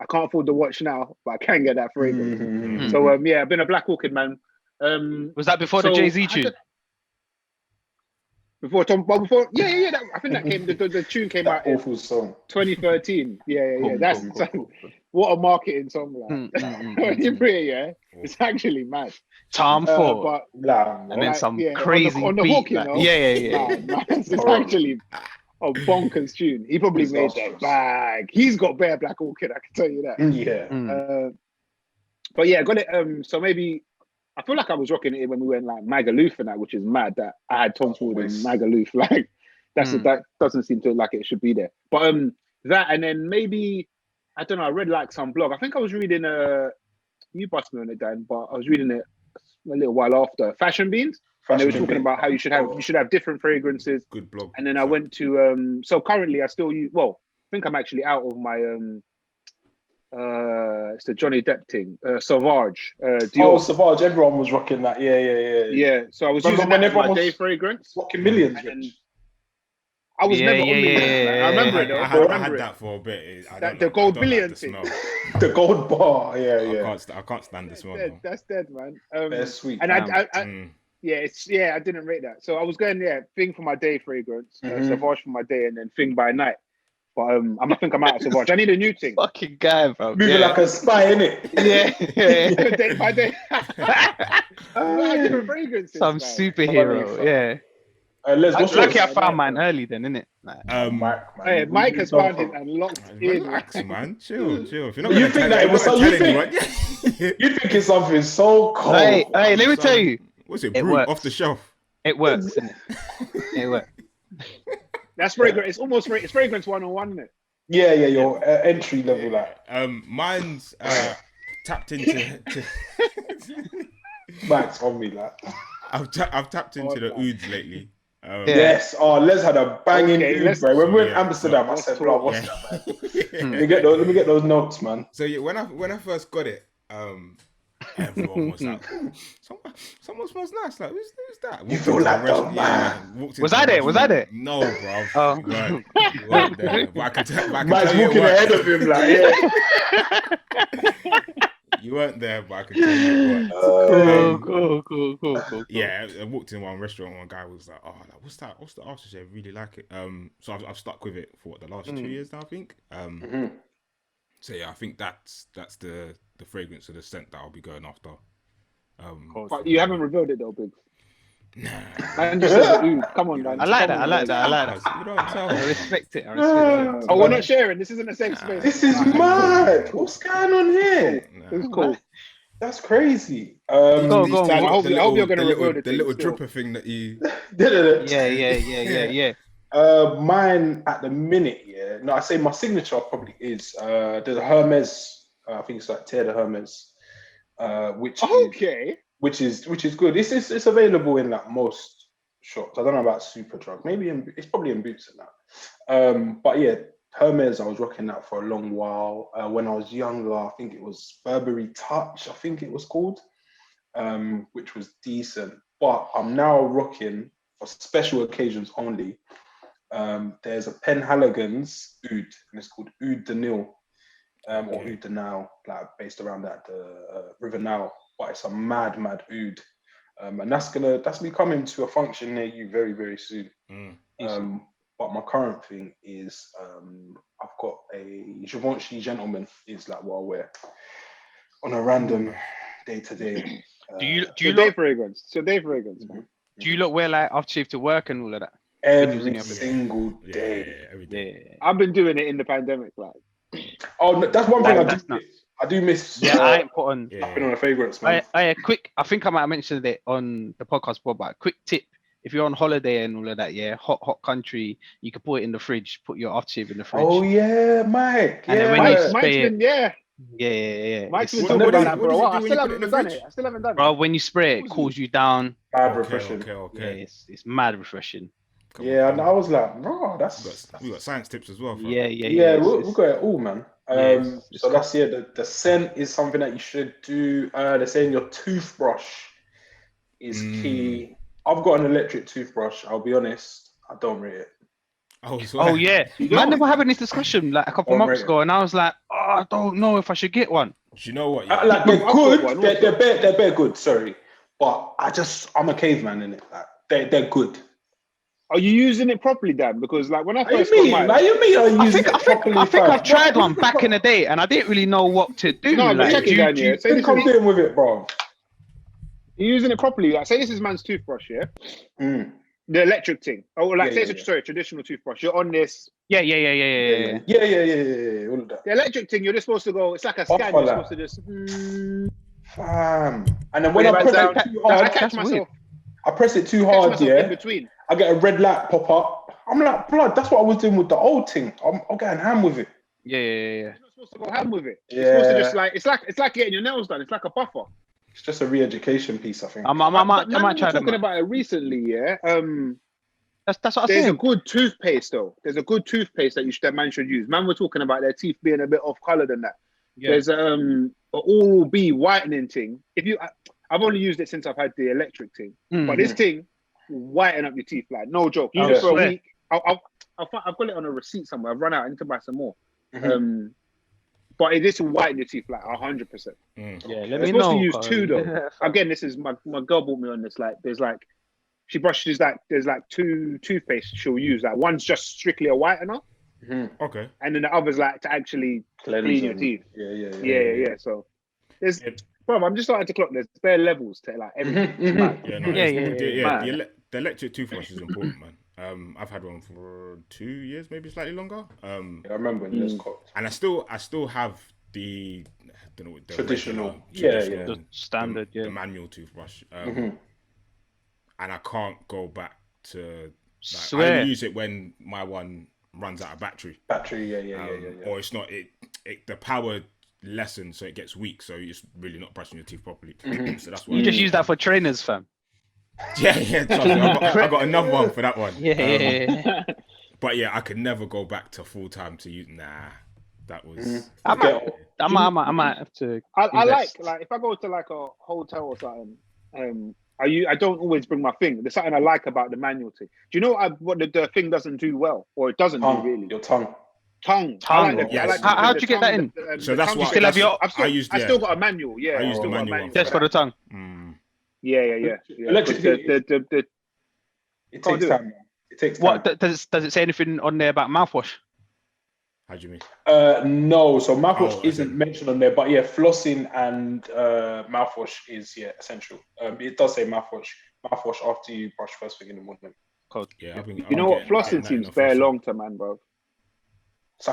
I can't afford the watch now, but I can get that fragrance." So I've been a Black Orchid man. Was that before the Jay-Z tune? Before I think that came. The tune came out. Awful song. 2013. Yeah. That's what a marketing song, like. When you hear it, it's actually mad. Tom Ford, and then some crazy on the beat. hook, you know? Yeah. It's actually a bonkers tune. He probably made that bag. He's got bare Black Orchid, I can tell you that. Yeah. But yeah, got it. So maybe I feel like I was rocking it when we went like Magaluf and that, which is mad that I had Tom Ford and Magaluf. Like that doesn't seem to like it should be there. But that, and then maybe I don't know. I read like some blog. I think I was reading you bust me on it, Dan, but I was reading it a little while after Fashion Beans, and they were talking about how you should have different fragrances. Good blog. And then I went to so currently I still use. Well, I think I'm actually out of my it's the Johnny Depp thing, Sauvage. Dior. Sauvage. Everyone was rocking that. Yeah. So I was using that as my day fragrance. Rocking millions. I was never on millions. I remember it. I had that for a bit. The gold billion thing. The gold bar. Yeah. I can't stand the smell. That's dead, man. They're sweet. And I didn't rate that. So I was going thing for my day fragrance, Sauvage for my day, and then thing by night. But I think I'm out of Sauvage. I need a new thing. Fucking guy, bro. Moving like a spy, innit? Yeah. Day by day. Different fragrances. Some superhero. Yeah. Lucky I found mine early then, innit? Mike has found it and locked in. Relax, man. Chill. If you're not you think that it was so? You think it's something so cold? Hey, let me tell you. What's it? Brute off the shelf. It works, isn't it? It works. That's fragrance. It's fragrance 101, isn't it? Yeah. Your entry level, like. Mine's tapped into. Max on me, like. I've tapped into the ouds lately. Yes. Les had a banging oud, bro. When we were in Amsterdam, I said, "Bro, what's that, man?" Let me get those notes, man. So when I first got it, everyone was like, "Someone smells nice." Like, who's that? You feel like that, man. Was I there? No, bro. You weren't there. But I can tell Man's you walking ahead of him, like, You weren't there, but I can tell you what. Cool. Yeah, I walked in one restaurant. One guy was like, "Oh, what's that? What's the aftershave? I really like it." So I've stuck with it for the last 2 years now, I think. So yeah, I think that's the fragrance or the scent that I'll be going after. But you haven't revealed it though, Big. Nah. Man just said, come on, man. I like that. You don't tell. I respect it. Oh, we're not sharing. This isn't a safe space. this is mad. What's going on here? It's cool. That's crazy. Go. I hope you're going to reveal the little dripper thing that you. Yeah. Mine at the minute, no, I say my signature probably is the Hermes. I think it's like Terre de Hermes, which is good. It's available in like most shops. I don't know about Superdrug. Maybe it's probably in Boots and that. But yeah, Hermes. I was rocking that for a long while. When I was younger, I think it was Burberry Touch. I think it was called, which was decent. But I'm now rocking for special occasions only. There's a Penhaligon's oud, and it's called Oud de Nil, or Oud de Nile, like based around that the River Nile. But it's a mad oud, and that's be coming to a function near you very, very soon. But my current thing is I've got a Givenchy Gentleman is like what I wear on a random day to day. Do you day fragrance? So day fragrance, man. Do you look wear like aftershave to work and all of that? Every single day. Every day. I've been doing it in the pandemic, like. Oh, no, that's one thing I do miss. Yeah, I ain't put on. I've been on a fragrance, man. I think I might have mentioned it on the podcast before, but a quick tip: if you're on holiday and all of that, hot country, you can put it in the fridge. Put your aftershave in the fridge. Oh yeah, Mike. And then when you spray it, Yeah. Mike's been talking about that, bro. I still haven't done it. Bro, when you spray it, it cools you down. Mad refreshing. Okay. Yeah, it's mad refreshing. And I was like, bro, we got science tips as well. Yeah. We've got it all, man. So that's the scent is something that you should do. They're saying your toothbrush is key. I've got an electric toothbrush. I'll be honest, I don't rate it. Yeah. Man, they were having this discussion like a couple months ago, and I was like, I don't know if I should get one. Do you know what? Like they're good. They're bare good. Sorry, but I'm a caveman in it. Like they're good. Are you using it properly, Dan? Because like when I first I think I've tried one back in the day, and I didn't really know what to do. No, but check it down here. Say I'm doing with it, bro. You're using it properly. Like, say this is man's toothbrush, yeah. The electric thing. Oh, like sorry, traditional toothbrush. You're on this. Yeah. All of that. The electric thing, you're just supposed to go. It's like a scan. You're supposed to just. Fam. And then when I press it too hard, I catch myself. I press it too hard, in between. I get a red light pop up. I'm like, blood. That's what I was doing with the old thing. I'm getting ham with it. Yeah. supposed to go ham with it. Yeah. It's supposed to just like it's like getting your nails done. It's like a buffer. It's just a re-education piece, I think. I might try talking about it recently. Yeah. That's what I There's said. a good toothpaste though. There's a good toothpaste that man should use. Man, we're talking about their teeth being a bit off color than that. Yeah. There's an Oral B whitening thing. I've only used it since I've had the electric thing, but this thing whiten up your teeth like no joke. Use it for a week. I've got it on a receipt somewhere. I've run out. I need to buy some more. But this will whiten your teeth like 100%. Yeah, let We're me supposed know. to use two though. Again, this is my girl bought me on this. Like, there's like she brushes like there's like two toothpaste she'll use. Like one's just strictly a whitener, Okay. and then the other's like to actually clean your teeth. Yeah. So there's, bro, I'm just starting to clock. There's bare levels to like everything. The electric toothbrush is important, man. I've had one for 2 years, maybe slightly longer. I remember when this cocked. And I still have the Traditional. The standard, the manual toothbrush. And I can't go back to. I only use it when my one runs out of battery. Or it's not the power lessens, so it gets weak, so you're really not brushing your teeth properly. So that's why you just use that for trainers, fam. Yeah. I got another one for that one. Yeah. But yeah, I could never go back to full time to use. Nah, that was. I might have to. I like if I go to like a hotel or something. I don't always bring my thing. There's something I like about the manual thing. Do you know what the thing doesn't do well, or it doesn't do really? Your tongue. I like yes. How'd you get that in? So that's why I still got a manual. Yeah, I used the manual one just for the tongue. Yeah. Electric. It takes time. It takes time. What does it say anything on there about mouthwash? How do you mean? No, so mouthwash isn't mentioned on there, but yeah, flossing and mouthwash is essential. It does say mouthwash after you brush first thing in the morning. Yeah, you know what? Flossing seems very long to man, bro.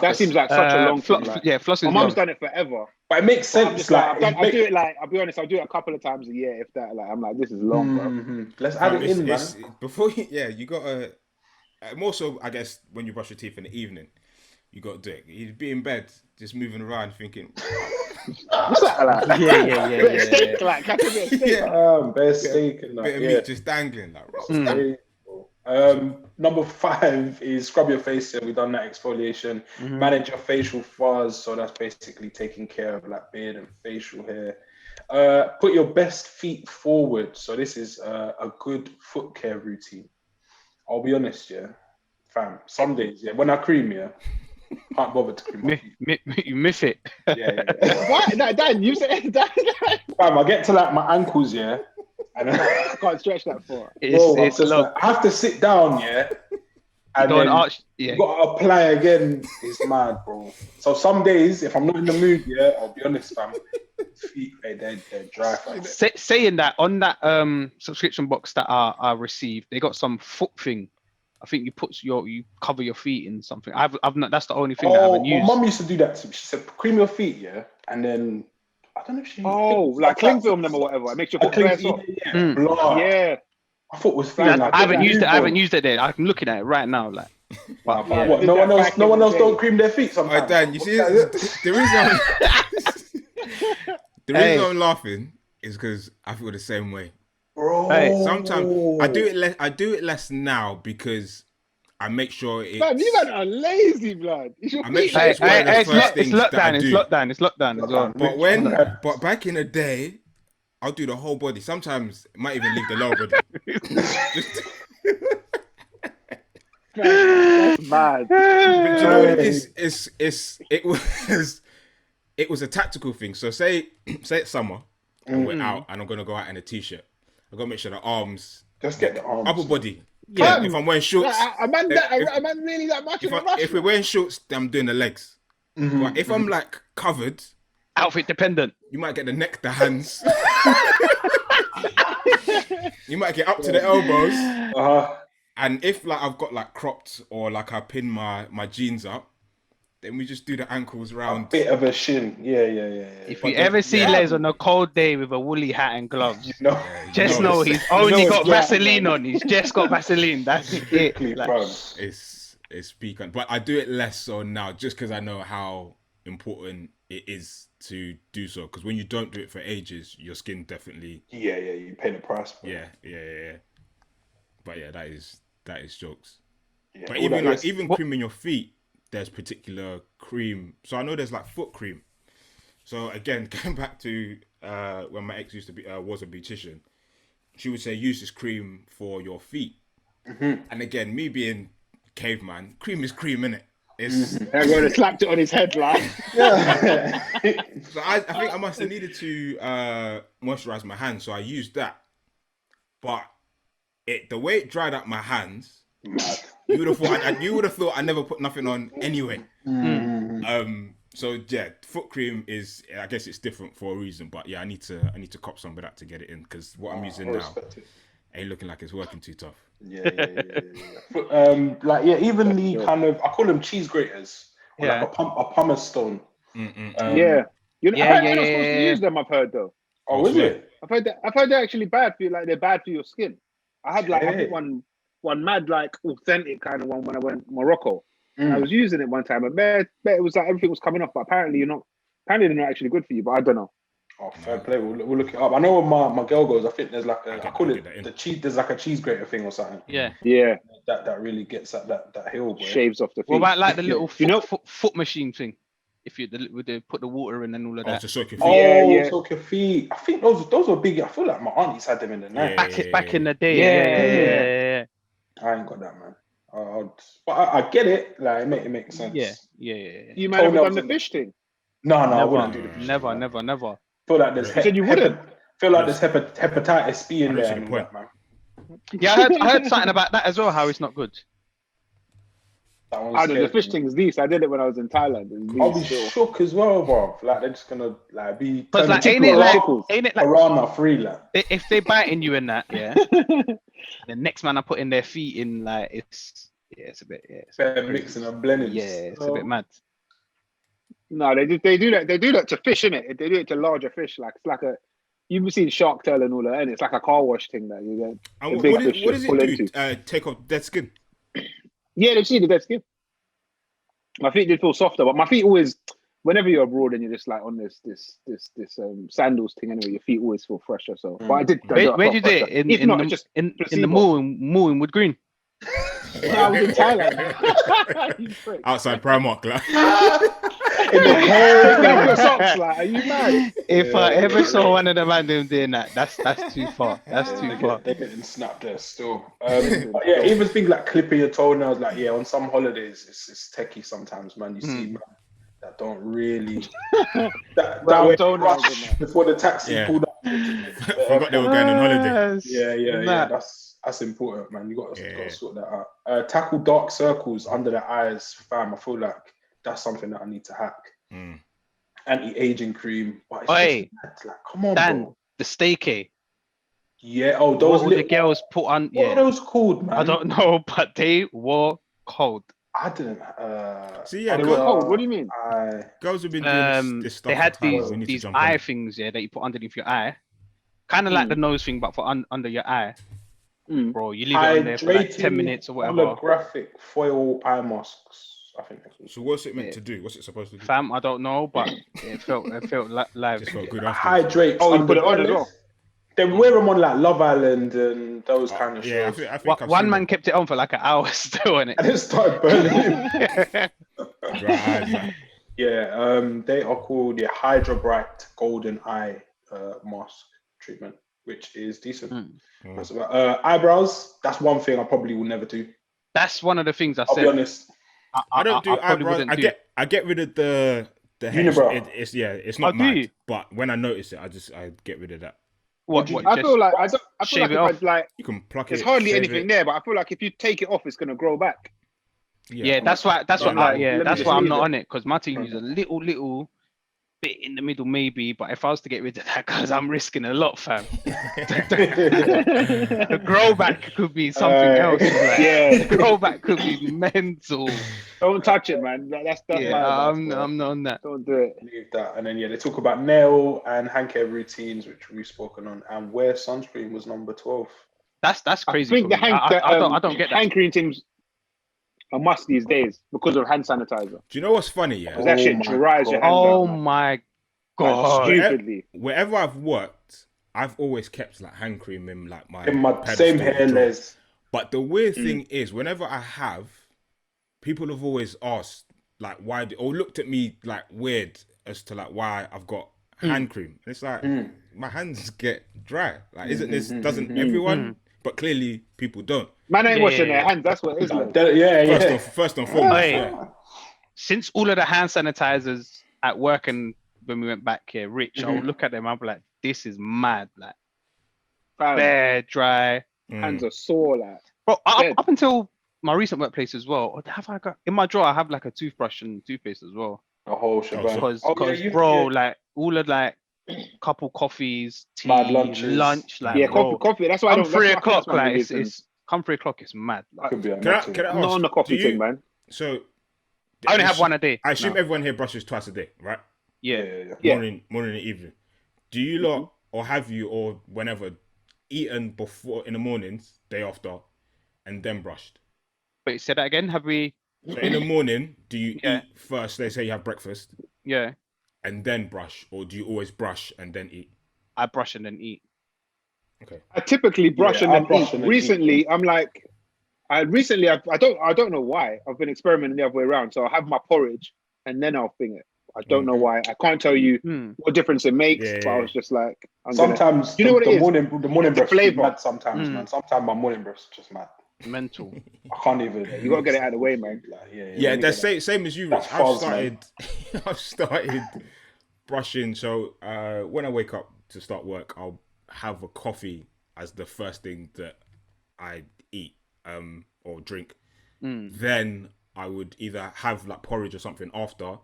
That seems like such a long thing. Yeah, flossing. My mum's done it forever. But it makes sense. I'll do it like, I'll be honest, I'll do it a couple of times a year, if that. Like, I'm like, this is long, bro. Let's add it in, man. Before you gotta. More so, I guess, when you brush your teeth in the evening, you got to do it. You'd be in bed, just moving around, thinking. What's that like? Yeah. Steak, like, catch a bit of steak. Best steak and that. Bit of meat just dangling, like. Number 5 is scrub your face. We've done that exfoliation. Manage your facial fuzz. So that's basically taking care of like beard and facial hair. Put your best feet forward. So this is a good foot care routine. I'll be honest, fam. Some days, when I cream, can't bother to cream my feet. You miss it. Yeah. What? No, Dan, you said Dan. Fam, I get to like my ankles, and I can't stretch that far. It's like, I have to sit down, and then you gotta apply again. It's mad, bro. So some days, if I'm not in the mood, I'll be honest, fam. Feet, they're dry. Saying that, on that subscription box that I received, they got some foot thing. I think you cover your feet in something. I've not. That's the only thing that I haven't used. My mum used to do that to me. She said, cream your feet, and then I don't know if she. Like cling film them or whatever. It makes your foot dry. Yeah. I thought it was fine. I haven't used it. I haven't used it there. I'm looking at it right now. Like, what? No one else don't cream their feet sometimes. Alright, Dan, you see, the reason I'm laughing is because I feel the same way. Bro, sometimes I do it less now because I make sure it's. Man, you are lazy, blood. I make sure it's one of the first things that I do. It's lockdown as well. But back in the day, I'll do the whole body. Sometimes it might even leave the lower body. That's mad. But you know what it is? It was a tactical thing. So say it's summer and we're out and I'm gonna go out in a t-shirt. I gotta make sure the arms, just get the arms, upper body. Yeah, if I'm wearing shorts, a man really that much. If we're wearing shorts, then I'm doing the legs. But if I'm like covered, outfit dependent, you might get the neck, the hands. You might get up to the elbows. And if like I've got like cropped or like I pin my jeans up, then we just do the ankles round. A bit of a shin. Yeah. If you ever see Les on a cold day with a woolly hat and gloves, just know he's only got Vaseline on. He's just got Vaseline. That's it. It's peak. But I do it less so now just because I know how important it is to do so, because when you don't do it for ages, your skin definitely you pay the price. Yeah. But yeah, that is jokes. Yeah, but even creaming your feet, there's particular cream. So I know there's like foot cream. So again, going back to when my ex used to be was a beautician, she would say use this cream for your feet. And again, me being caveman, cream is cream, innit? It's everyone slapped it on his head like. So I think I must have needed to moisturize my hands, so I used that. But the way it dried up my hands, you would have thought I never put nothing on anyway. So yeah, foot cream is, I guess it's different for a reason, but yeah, I need to cop some of that to get it in, because what I'm using now ain't looking like it's working too tough. Yeah. Even the kind of, I call them cheese graters, or like a pumice stone. You're not supposed to use them. I've heard though. Oh, is it? I've heard they're actually bad for you. Like they're bad for your skin. I had I think one mad like authentic kind of one when I went to Morocco. I was using it one time, and bet it was like everything was coming off, but apparently they're not actually good for you. But I don't know. Oh, fair play. We'll look it up. I know when my girl goes, I think there's like I call it the cheese. There's like a cheese grater thing or something. Yeah. That really gets at that hill, boy. Shaves off the feet. What about like the little foot machine thing? If you put the water in and all of that. To soak your feet. Soak your feet. I think those were big. I feel like my aunties had them in the night. Back in the day. Yeah. I ain't got that, man. But I get it. Like it makes sense. Yeah. You might have done the fish thing. No, I wouldn't do the fish. Never. Feel like there's you wouldn't. Feel like there's hepatitis B in there. Point. Man. Yeah, I heard something about that as well. How it's not good. I know the fish thing is decent. I did it when I was in Thailand. I'll be shook as well, bro. Like they're just gonna like be. Because like, ain't it like piranha free, like if they biting you in that, yeah. The next man I put in their feet in, like it's a bit mixing and blending. Yeah, it's a bit mad. No, they do that. They do that to fish, innit? They do it to larger fish. Like it's like you've seen Shark Tale and all that, and it's like a car wash thing that you get. And what does it do? Take off dead skin. Yeah, they've seen the dead skin. My feet did feel softer, but my feet always, whenever you're abroad and you're just like on this sandals thing anyway, your feet always feel fresher. So, but I did. Where did you do it? In the mall in Wood Green. I was in Thailand. Outside Primark, like. In the hair, taking off your socks, like, are you mad? If I ever saw one of the Mandem doing that, that's too far. That's too far. They're getting snapped there still. But yeah, even things like clipping your toenails, like on some holidays, it's techie sometimes, man. You see, man, that don't really that way before the taxi pulled up. Forgot they were going on holiday. Yeah. That's important, man. You got to sort that out. Tackle dark circles under the eyes, fam. I feel like that's something that I need to hack. Anti-aging cream. But it's just like, come on, Dan, bro. the staycay. Yeah. Oh, those what the girls put on. What are those called, man? I don't know, but they were cold. I didn't. they were cold. What do you mean? Girls have been doing this stuff. They had these eye things, that you put underneath your eye, kind of like the nose thing, but for under your eye. Bro, you leave it on there for like 10 minutes or whatever. Holographic foil eye masks. I think that's what. So what's it meant to do? What's it supposed to do? Fam, I don't know, but it felt live. Just felt good after. Hydrate. Oh, you put it on as well. They wear them on like Love Island and those kind of shows. I think one man kept it on for like an hour still on it. And it started burning. Right. Yeah, they are called Hydra Bright Golden Eye Mask Treatment, which is decent. That's about, eyebrows, that's one thing I probably will never do. That's one of the things I'll be honest. I don't do eyebrows. I get rid of the unibrow. It's not mad, but when I notice it, I get rid of that. What I feel like I feel like you can pluck it. There's hardly anything there, but I feel like if you take it off, it's gonna grow back. Yeah, that's why I'm not on it, because my team is a little bit in the middle maybe, but if I was to get rid of that, because I'm risking a lot, fam. The grow back could be something else. The grow back could be mental. Don't touch it, man. That's I'm not on that. Don't do it. Leave that. And then they talk about nail and hand care routines, which we've spoken on, and wear sunscreen was number 12. That's crazy. I think I don't get that. Hand cream things. a must these days because of hand sanitizer. Do you know what's funny? Yeah, Because that shit dries your hands Oh out, man. my god! Stupidly. Wherever I've worked, I've always kept like hand cream in like my same hair layers. But the weird thing is, whenever I have, people have always asked like why, or looked at me like weird as to like why I've got hand cream. And it's like my hands get dry. Like, doesn't everyone? But clearly, people don't. Man ain't washing their hands. That's what it is. First and foremost. Since all of the hand sanitizers at work and when we went back here, Rich, I'll look at them. I'll be like, "This is mad." Like, bare dry. Hands are sore. Like, bro, up until my recent workplace as well. Have I got in my drawer? I have like a toothbrush and toothpaste as well. A whole shebang. Because like all of like couple coffees, tea, lunch, like coffee. That's why I don't. 3 o'clock. Like it's come 3 o'clock. It's mad. Like, can I ask, not on the coffee thing, man. So I only have one a day. I assume everyone here brushes twice a day, right? Yeah. Morning and evening. Do you lot or have you or whenever eaten before in the mornings, day after, and then brushed? Wait, say that again. Have we? So in the morning, do you eat first? They say you have breakfast. Yeah. And then brush, or do you always brush and then eat? I brush and then eat. Okay. I typically brush and then eat. Recently, I'm like, I don't know why. I've been experimenting the other way around. So I have my porridge and then I'll thing it. I don't know why. I can't tell you what difference it makes. But I was just like, sometimes you know what the morning breath is mad. Sometimes, man. Sometimes my morning breath is just mad. Mental. I can't even. You gotta get it out of the way, man. Like, that's same as you, Rich. I've started brushing. So when I wake up to start work, I'll have a coffee as the first thing that I eat or drink. Then I would either have like porridge or something after,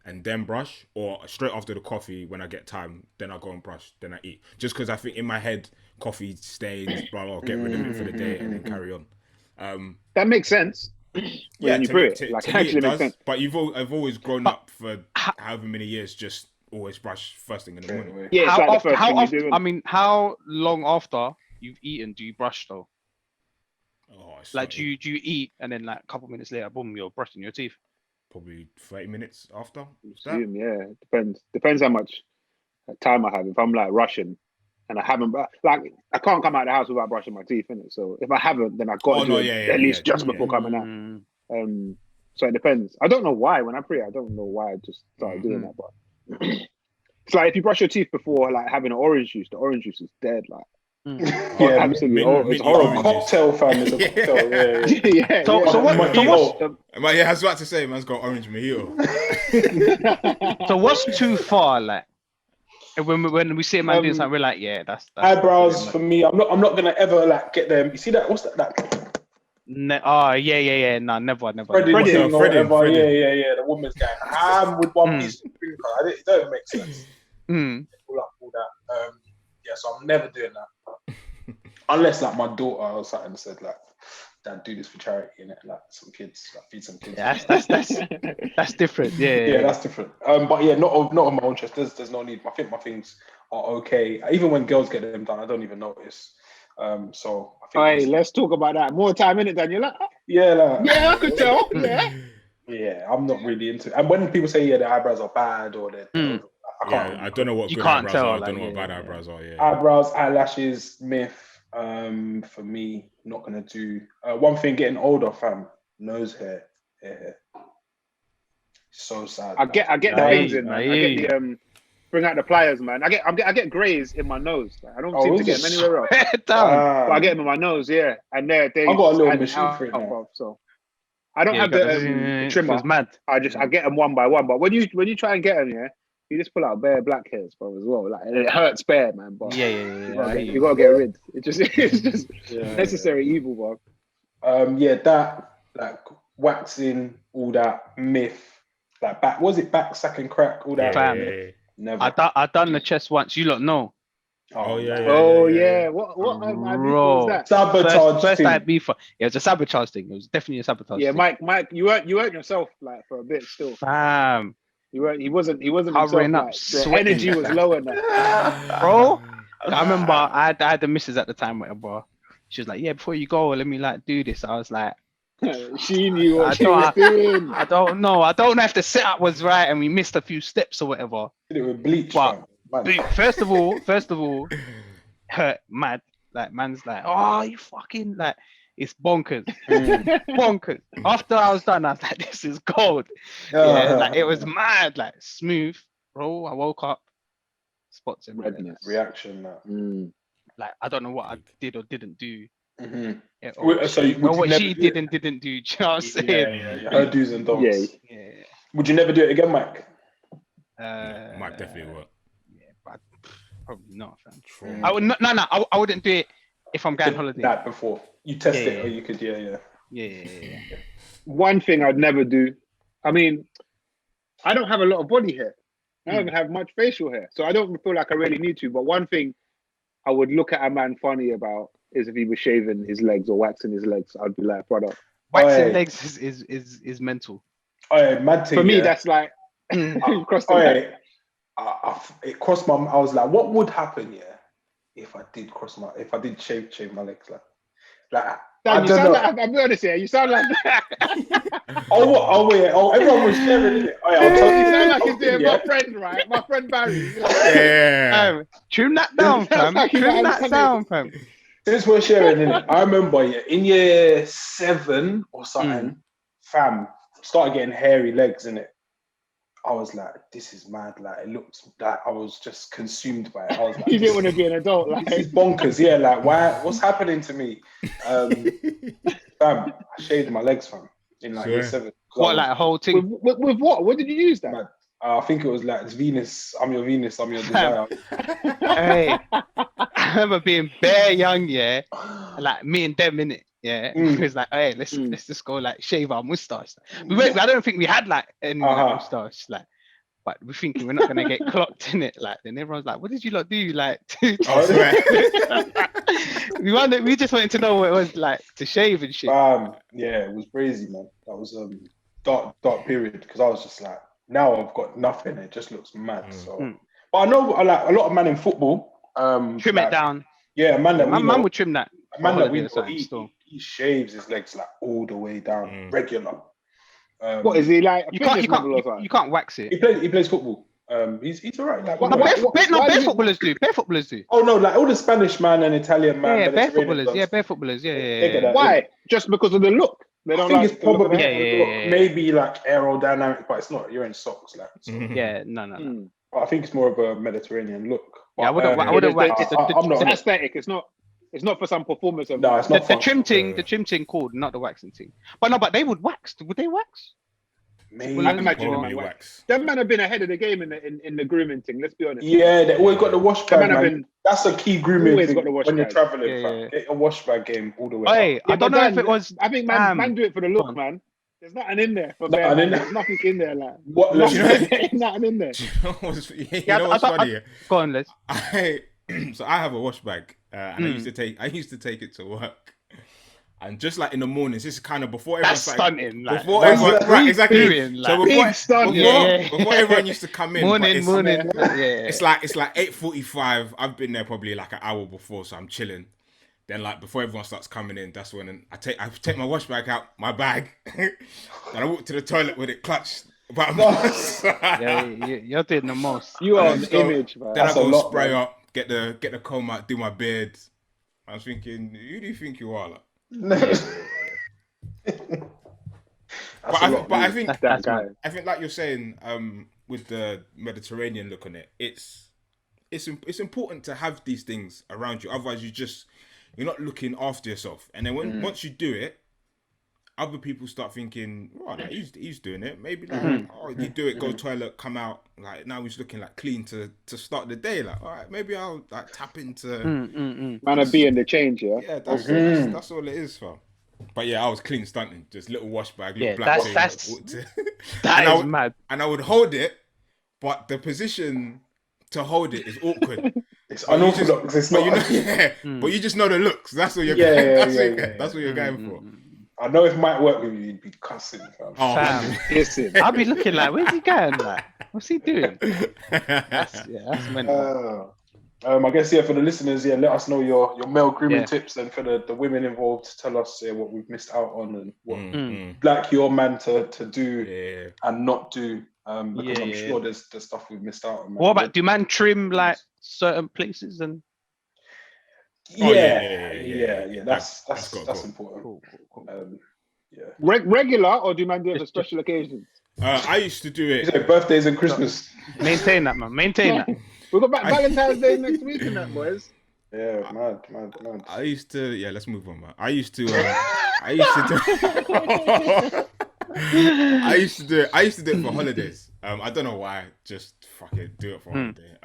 and then brush, or straight after the coffee when I get time, then I go and brush, then I eat. Just because I think in my head, coffee stains, blah, blah, get rid of it for the day and then carry on. That makes sense. When you put it, like actually makes sense. But I've always grown up for however many years, just always brush first thing in the morning. Yeah, how often? I mean, how long after you've eaten do you brush though? Like, do you eat and then like a couple minutes later, boom, you're brushing your teeth? Probably 30 minutes after. Yeah, depends how much time I have. If I'm like rushing and I haven't, like, I can't come out of the house without brushing my teeth, innit? So if I haven't, then I've got to do it at least just before coming out. So it depends. I don't know why. When I pray, I don't know why I just started doing that. But it's like if you brush your teeth before like having an orange juice, the orange juice is dead. Like, absolutely, it's horrible. Cocktail, fam, is a cocktail. Yeah. So what's I was about to say, man's got orange mojito. So what's too far, like? When we see a man doing something, we're like, that's eyebrows for me. I'm not gonna ever like get them. You see that? What's that? Yeah. No, never. Freddie. Yeah. The woman's going ham with one piece of finger. It don't make sense. All that. So I'm never doing that. Unless like my daughter or something said like, "Dad, do this for charity," innit? Like some kids, like feed some kids. Yeah, that's different. Yeah, that's different. But yeah, not of my own interest. There's no need. I think my things are okay. Even when girls get them done, I don't even notice. So I think. Let's talk about that. More time in it, Daniel. Like, I could tell. Yeah, I'm not really into it. And when people say their eyebrows are bad or they're I don't know what good eyebrows are. I don't know what bad eyebrows are. Yeah. Eyebrows, eyelashes, myth. For me, not gonna do one thing. Getting older, fam. Nose hair. So sad. I get the veins in, man. I get the bring out the pliers, man. I get grays in my nose. Like, I don't seem to get them anywhere else. But I get them in my nose, and they. I got a little machine for it now. So I don't have the trimmer. Mad. I get them one by one. But when you try and get them, you just pull out bare black hairs, bro, as well. Like, and it hurts bare, man. But you gotta get rid. It's just necessary evil, bro. That like waxing, all that myth, like back sack and crack, all that. Never. I done the chest once. You lot know. Oh yeah. What was that? Sabotage. First time beef. It was a sabotage thing. It was definitely a sabotage. Yeah, thing. Mike, you hurt yourself like for a bit still. Fam. He wasn't covering himself, up. Like, the energy was low enough. Bro, I remember I had the missus at the time, bro. She was like, "Yeah, before you go, let me like do this." I was like, She knew what I she was doing. I don't know. I don't know if the setup was right and we missed a few steps or whatever. Did it with bleach, But man. first of all, hurt mad. Like man's like, oh, you fucking like, it's bonkers, bonkers. After I was done, I was like, this is gold. Yeah, like it was mad, like smooth, bro. I woke up, spots in Redness. Reaction. Like I don't know what I did or didn't do. Yeah, what she did and didn't do. Do you know what I'm saying? Yeah. Her do's and don'ts. Yeah. Would you never do it again, Mike? Mike definitely will. Yeah, but probably not, fam. True. I would not. No, I wouldn't do it if I'm going holiday. That before you test it, or you could, Yeah. One thing I'd never do. I mean, I don't have a lot of body hair. I don't have much facial hair, so I don't feel like I really need to. But one thing I would look at a man funny about is if he was shaving his legs or waxing his legs. I'd be like, brother, waxing legs is mental. Mad thing, for me, that's like crossed the line. It crossed my. I was like, what would happen, if I did shave my legs, like. Damn, you sound like, I'll be honest here. You sound like everyone was sharing it. You sound like he's doing my friend, right? My friend Barry. Trim that down, fam. Trim that down, fam. Since we're sharing it, I remember in year 7 or something, fam, started getting hairy legs in it. I was like, this is mad. Like, it looked like I was just consumed by it. I was like, you didn't want to be an adult. Like, this is bonkers. Yeah, like, why? What's happening to me? Fam, I shaved my legs, fam, in like year 7. What, like a whole thing? With what? What did you use that? Man, I think it was like, it's Venus. I'm your Venus. I'm your desire. Hey, I remember being bare young, like me and them in it. Yeah, it was like, hey, let's just go like shave our mustache. I don't think we had like any mustache, like, but we're thinking we're not gonna get clocked in it. Like, then everyone's like, what did you lot do? Like, we just wanted to know what it was like to shave and shit. Yeah, it was crazy, man. That was dark period, because I was just like, now I've got nothing. It just looks mad. So, but I know like a lot of men in football. Trim it down. Yeah, man would trim that. Man that we know, he shaves his legs like all the way down, regular. What is he like? You can't wax it. He plays football. He's alright. Like, bare footballers do. Bare footballers do. Oh no, like all the Spanish man and Italian man. Yeah, bare footballers. Yeah, bare footballers. Yeah. Why? Just because of the look? They don't it's probably maybe like aerodynamic, but it's not. You're in socks, like. So. Yeah, no. I think it's more of a Mediterranean look. But, I wouldn't wax it. It's aesthetic. It's not for some performance of. No, it's not. The trim thing called, not the waxing thing. But they would wax. Would they wax? Maybe. I imagine them wax. Them man have been ahead of the game in the grooming thing. Let's be honest. Yeah, they always got the wash bag. Man. That's a key grooming thing when you're traveling. Yeah. Get a wash bag game all the way. Hey, I don't know if it was. I think man do it for the look, man. There's nothing in there. There's nothing in there, like. What? Nothing in there. You know what's funny? Go on, Les. So I have a wash bag, and I used to take it to work. And just like in the mornings, this is kind of before everyone stunning. Like, before everyone, right, exactly. Like, So before everyone used to come in, morning. It's like 8:45. I've been there probably like an hour before, so I'm chilling. Then like before everyone starts coming in, that's when I take my wash bag out, my bag, and I walk to the toilet with it clutched. You're doing the most. You are an image, man. Then I go spray up, get the comb out, do my beard. I was thinking, who do you think you are? Like? I think like you're saying, with the Mediterranean look on it, it's important to have these things around you. Otherwise, you're not looking after yourself. And then once you do it, other people start thinking, right, like, he's doing it. Maybe you do it, go toilet, come out. Like now he's looking like clean to start the day. Like, all right, maybe I'll like tap into. Man, I'll be in the change, yeah. Yeah, that's all it is, fam. But yeah, I was clean stunting, just little wash bag, little black thing. That is mad. And I would hold it, but the position to hold it is awkward. It's unorthodox. It's not. But you just know the looks. That's what you're. That's what you're going for. I know if it might work with you, you'd be cussing, fam. Fam. Listen, I'll be looking like, where's he going? Like, what's he doing? That's mental. I guess for the listeners, let us know your male grooming tips, and for the women involved, tell us what we've missed out on and what like your man to do and not do. Because I'm sure there's stuff we've missed out on. Man. What about, do man trim like certain places and? That's important. Cool. Regular, or do man do it for special occasions? I used to do it. Birthdays and Christmas. Maintain that, man. Maintain that. We've got Valentine's Day next week and that, boys. Yeah, mad. I used to. Yeah, let's move on, man. I used to do. I used to do it for holidays. I don't know why. Just fucking do it for holiday.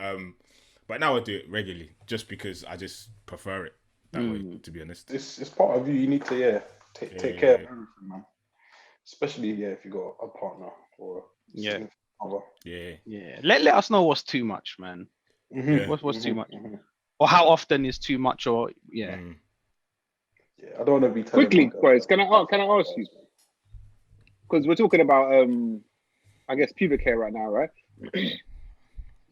But now I do it regularly, just because I just prefer it that way. To be honest, it's part of you. You need to take care of everything, man. Especially if you got a partner or other. Let us know what's too much, man. What's too much, or how often is too much, or I don't want to be quickly, boys. Can I ask you? Because we're talking about I guess pubic hair right now, right?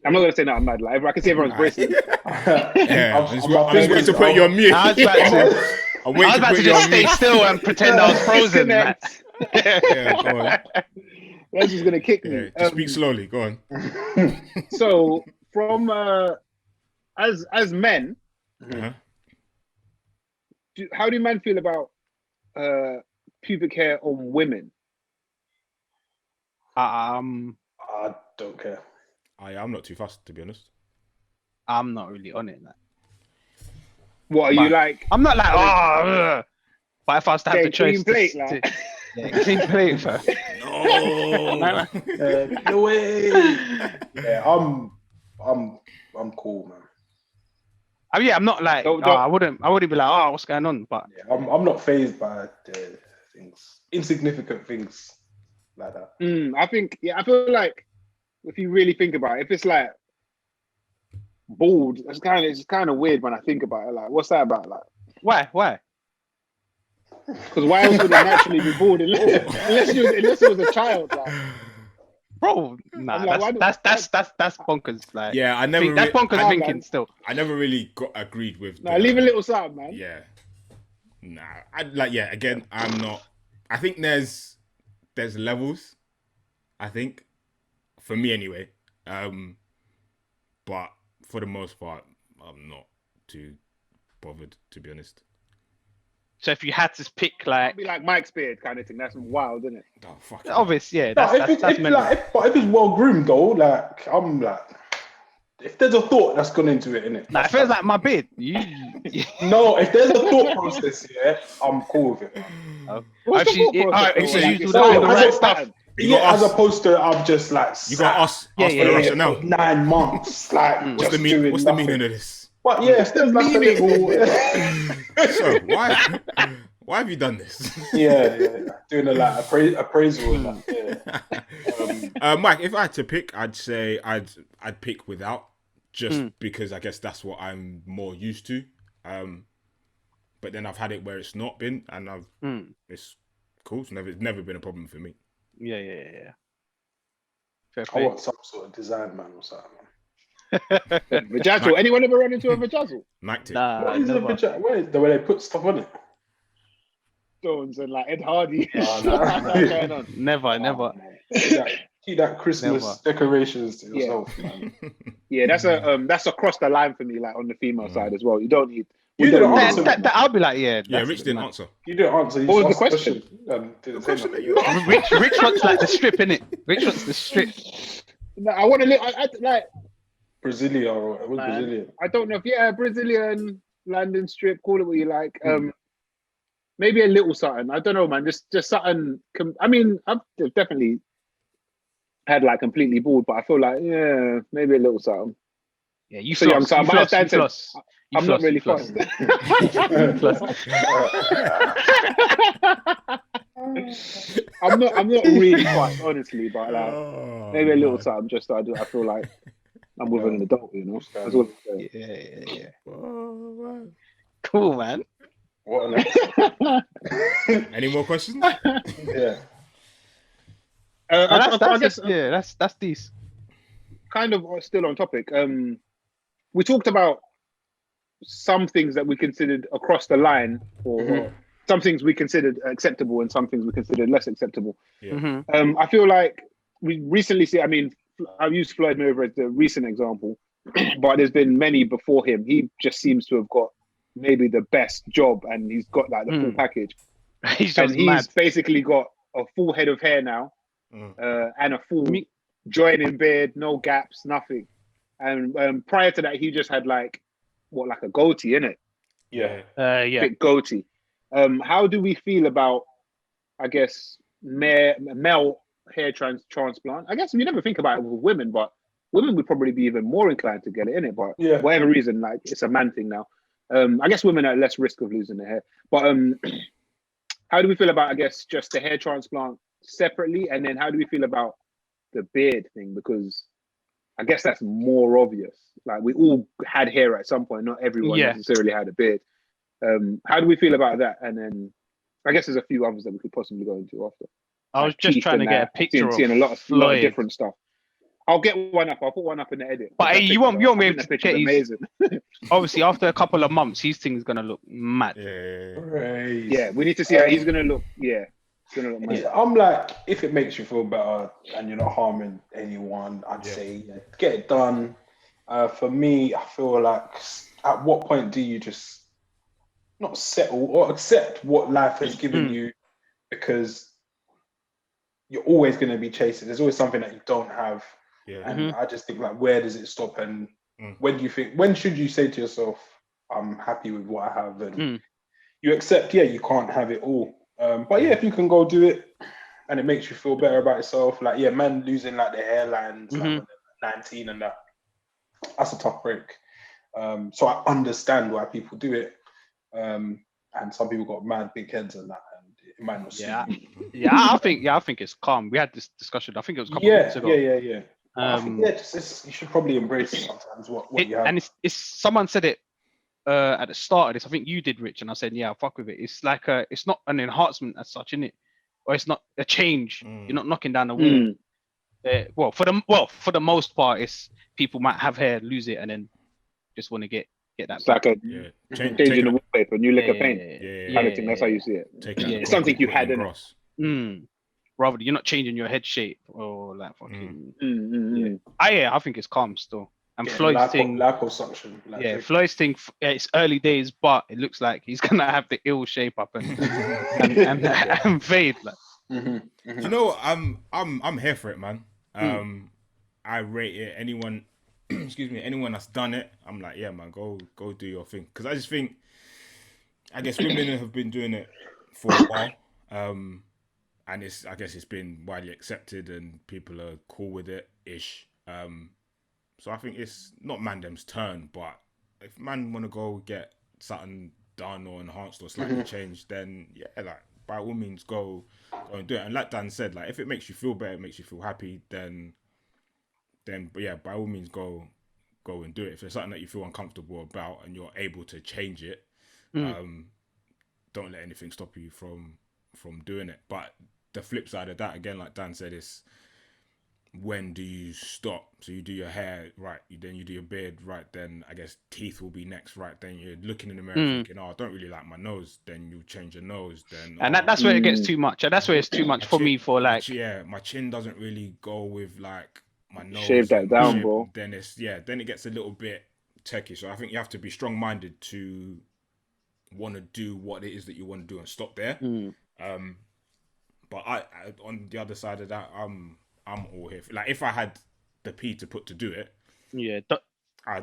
I'm not gonna say nothing mad. Like I can see everyone's bracing. I'm just waiting to put you on mute. I was about to just stay still and pretend I was frozen. Man. Go on. That's just gonna kick me. Just speak slowly. Go on. So, from as men, how do men feel about pubic hair on women? I don't care. I'm not too fussed, to be honest. I'm not really on it. What are you like? I'm not like but if I was to have the choice, clean plate, clean plate first. No, no way. Yeah, I'm cool, man. I'm not like I wouldn't be like, what's going on? But I'm not fazed by things, insignificant things like that. I feel like if you really think about it, if it's like bald, it's kind of weird when I think about it. Like, what's that about? Like, why? Because why else would it naturally be bald unless it was a child? Like, bro, that's bonkers. Like, I never. That's bonkers thinking. Still, I never really got agreed with. Leave a little something, man. Yeah. Nah, Again, I'm not. I think there's levels. I think, for me anyway. But for the most part, I'm not too bothered, to be honest. So if you had to pick, like, it'd be like Mike's beard kind of thing. That's wild, isn't it? Oh fuck. Obvious, yeah. But if it's well groomed though, like I'm like, if there's a thought that's gone into it, innit? Nah, it feels like my beard. No, if there's a thought process, I'm cool with it. What's the thought process? You do all the right stuff. As opposed to I'm just like you got ask for the rationale. 9 months, like what's the meaning of this? But still meaning. So why have you done this? Doing a like appraisal. Mike, if I had to pick, I'd say I'd pick without, just because I guess that's what I'm more used to. But then I've had it where it's not been, and it's cool. It's never been a problem for me. Yeah. Fair I want some sort of design, man, or something. Vajazzle. Anyone ever run into a vajazzle? Nike. Nah, what is a vajazzle? Wait, the way they put stuff on it. Stones and like Ed Hardy. Never. Keep that Christmas decorations to yourself, man. Yeah, that's across the line for me, like on the female side as well. You don't need. I'll be like, Rich didn't answer. You didn't answer. What was the question? Rich wants like the strip, innit? Rich wants the strip. No, I want to like Brazilian or it was Brazilian. I don't know if Brazilian London strip, call it what you like. Maybe a little something. I don't know, man. Just something. I mean, I've definitely had like completely bald, but I feel like maybe a little something. Yeah, you so floss. young. So floss. I'm not really fussed. I'm not really fussed, honestly, but like maybe a little something just so I feel like I'm with an adult, you know. That's what I'm saying. Yeah. Cool, man. What Any more questions? Yeah. I guess that's these. Kind of still on topic. we talked about some things that we considered across the line, or some things we considered acceptable and some things we considered less acceptable. Yeah. I feel like we recently see. I mean, I've used Floyd Mayweather as the recent example, but there's been many before him. He just seems to have got maybe the best job, and he's got like the full package. He's basically got a full head of hair now, and a full joining beard, no gaps, nothing. And prior to that, he just had like a goatee, innit? Big goatee. How do we feel about, I guess, male hair transplant? I guess we never think about it with women, but women would probably be even more inclined to get it, innit? But for whatever reason, like it's a man thing now. I guess women are at less risk of losing their hair. But how do we feel about, I guess, just the hair transplant separately? And then how do we feel about the beard thing? Because I guess that's more obvious. Like we all had hair at some point. Not everyone necessarily had a beard. How do we feel about that? And then I guess there's a few others that we could possibly go into after. I was just trying to get a picture of seeing a lot of different stuff. I'll get one up. I'll put one up in the edit. But you won't be able to get amazing. Obviously, after a couple of months, his thing's gonna look mad. Yeah, we need to see how he's gonna look. Yeah, it's gonna look mad. I'm like, if it makes you feel better and you're not harming anyone, I'd say get it done. For me, I feel like at what point do you just not settle or accept what life has given you, because you're always going to be chasing. There's always something that you don't have. And I just think, like, where does it stop? And when should you say to yourself, I'm happy with what I have? And you accept, you can't have it all. But if you can go do it and it makes you feel better about yourself, like, man losing like the hairlines like, when they're 19 and that's a tough break. So I understand why people do it. And some people got mad big heads and that, and it might not suit you. I think it's calm. We had this discussion. I think it was a couple of weeks ago. I think you should probably embrace sometimes what you have. And it's someone said it at the start of this. I think you did, Rich, and I said, I'll fuck with it. It's like it's not an enhancement as such, innit? Or it's not a change. You're not knocking down the wall. For the most part, it's people might have hair, lose it, and then just want to get that. It's like a changing the wallpaper, new lick of paint. Kind of thing. That's how you see it. It's something you had in it. Rather, you're not changing your head shape or like fucking. I think it's calm still. And Floyd's thing, liposuction. Floyd's thing. It's early days, but it looks like he's gonna have the ill shape up and fade. Like. You know, I'm here for it, man. I rate it. Anyone that's done it, I'm like, man, go do your thing. Because I just think, I guess women have been doing it for a while, and I guess it's been widely accepted and people are cool with it ish. So I think it's not Mandem's turn, but if man want to go get something done or enhanced or slightly changed, then like by all means go and do it. And like Dan said, like if it makes you feel better, it makes you feel happy, then by all means go and do it. If there's something that you feel uncomfortable about and you're able to change it, don't let anything stop you from doing it. But the flip side of that, again, like Dan said, is when do you stop? So you do your hair right, then you do your beard right, then I guess teeth will be next, right? Then you're looking in the mirror thinking, I don't really like my nose, then you change your nose, then and that's where it gets too much. And that's where it's too much for me for like my chin doesn't really go with like my nose. Shave that down, bro. Then then it gets a little bit techie. So I think you have to be strong-minded to want to do what it is that you want to do and stop there. But I on the other side of that, I'm all here. Like if I had the P to put to do it, I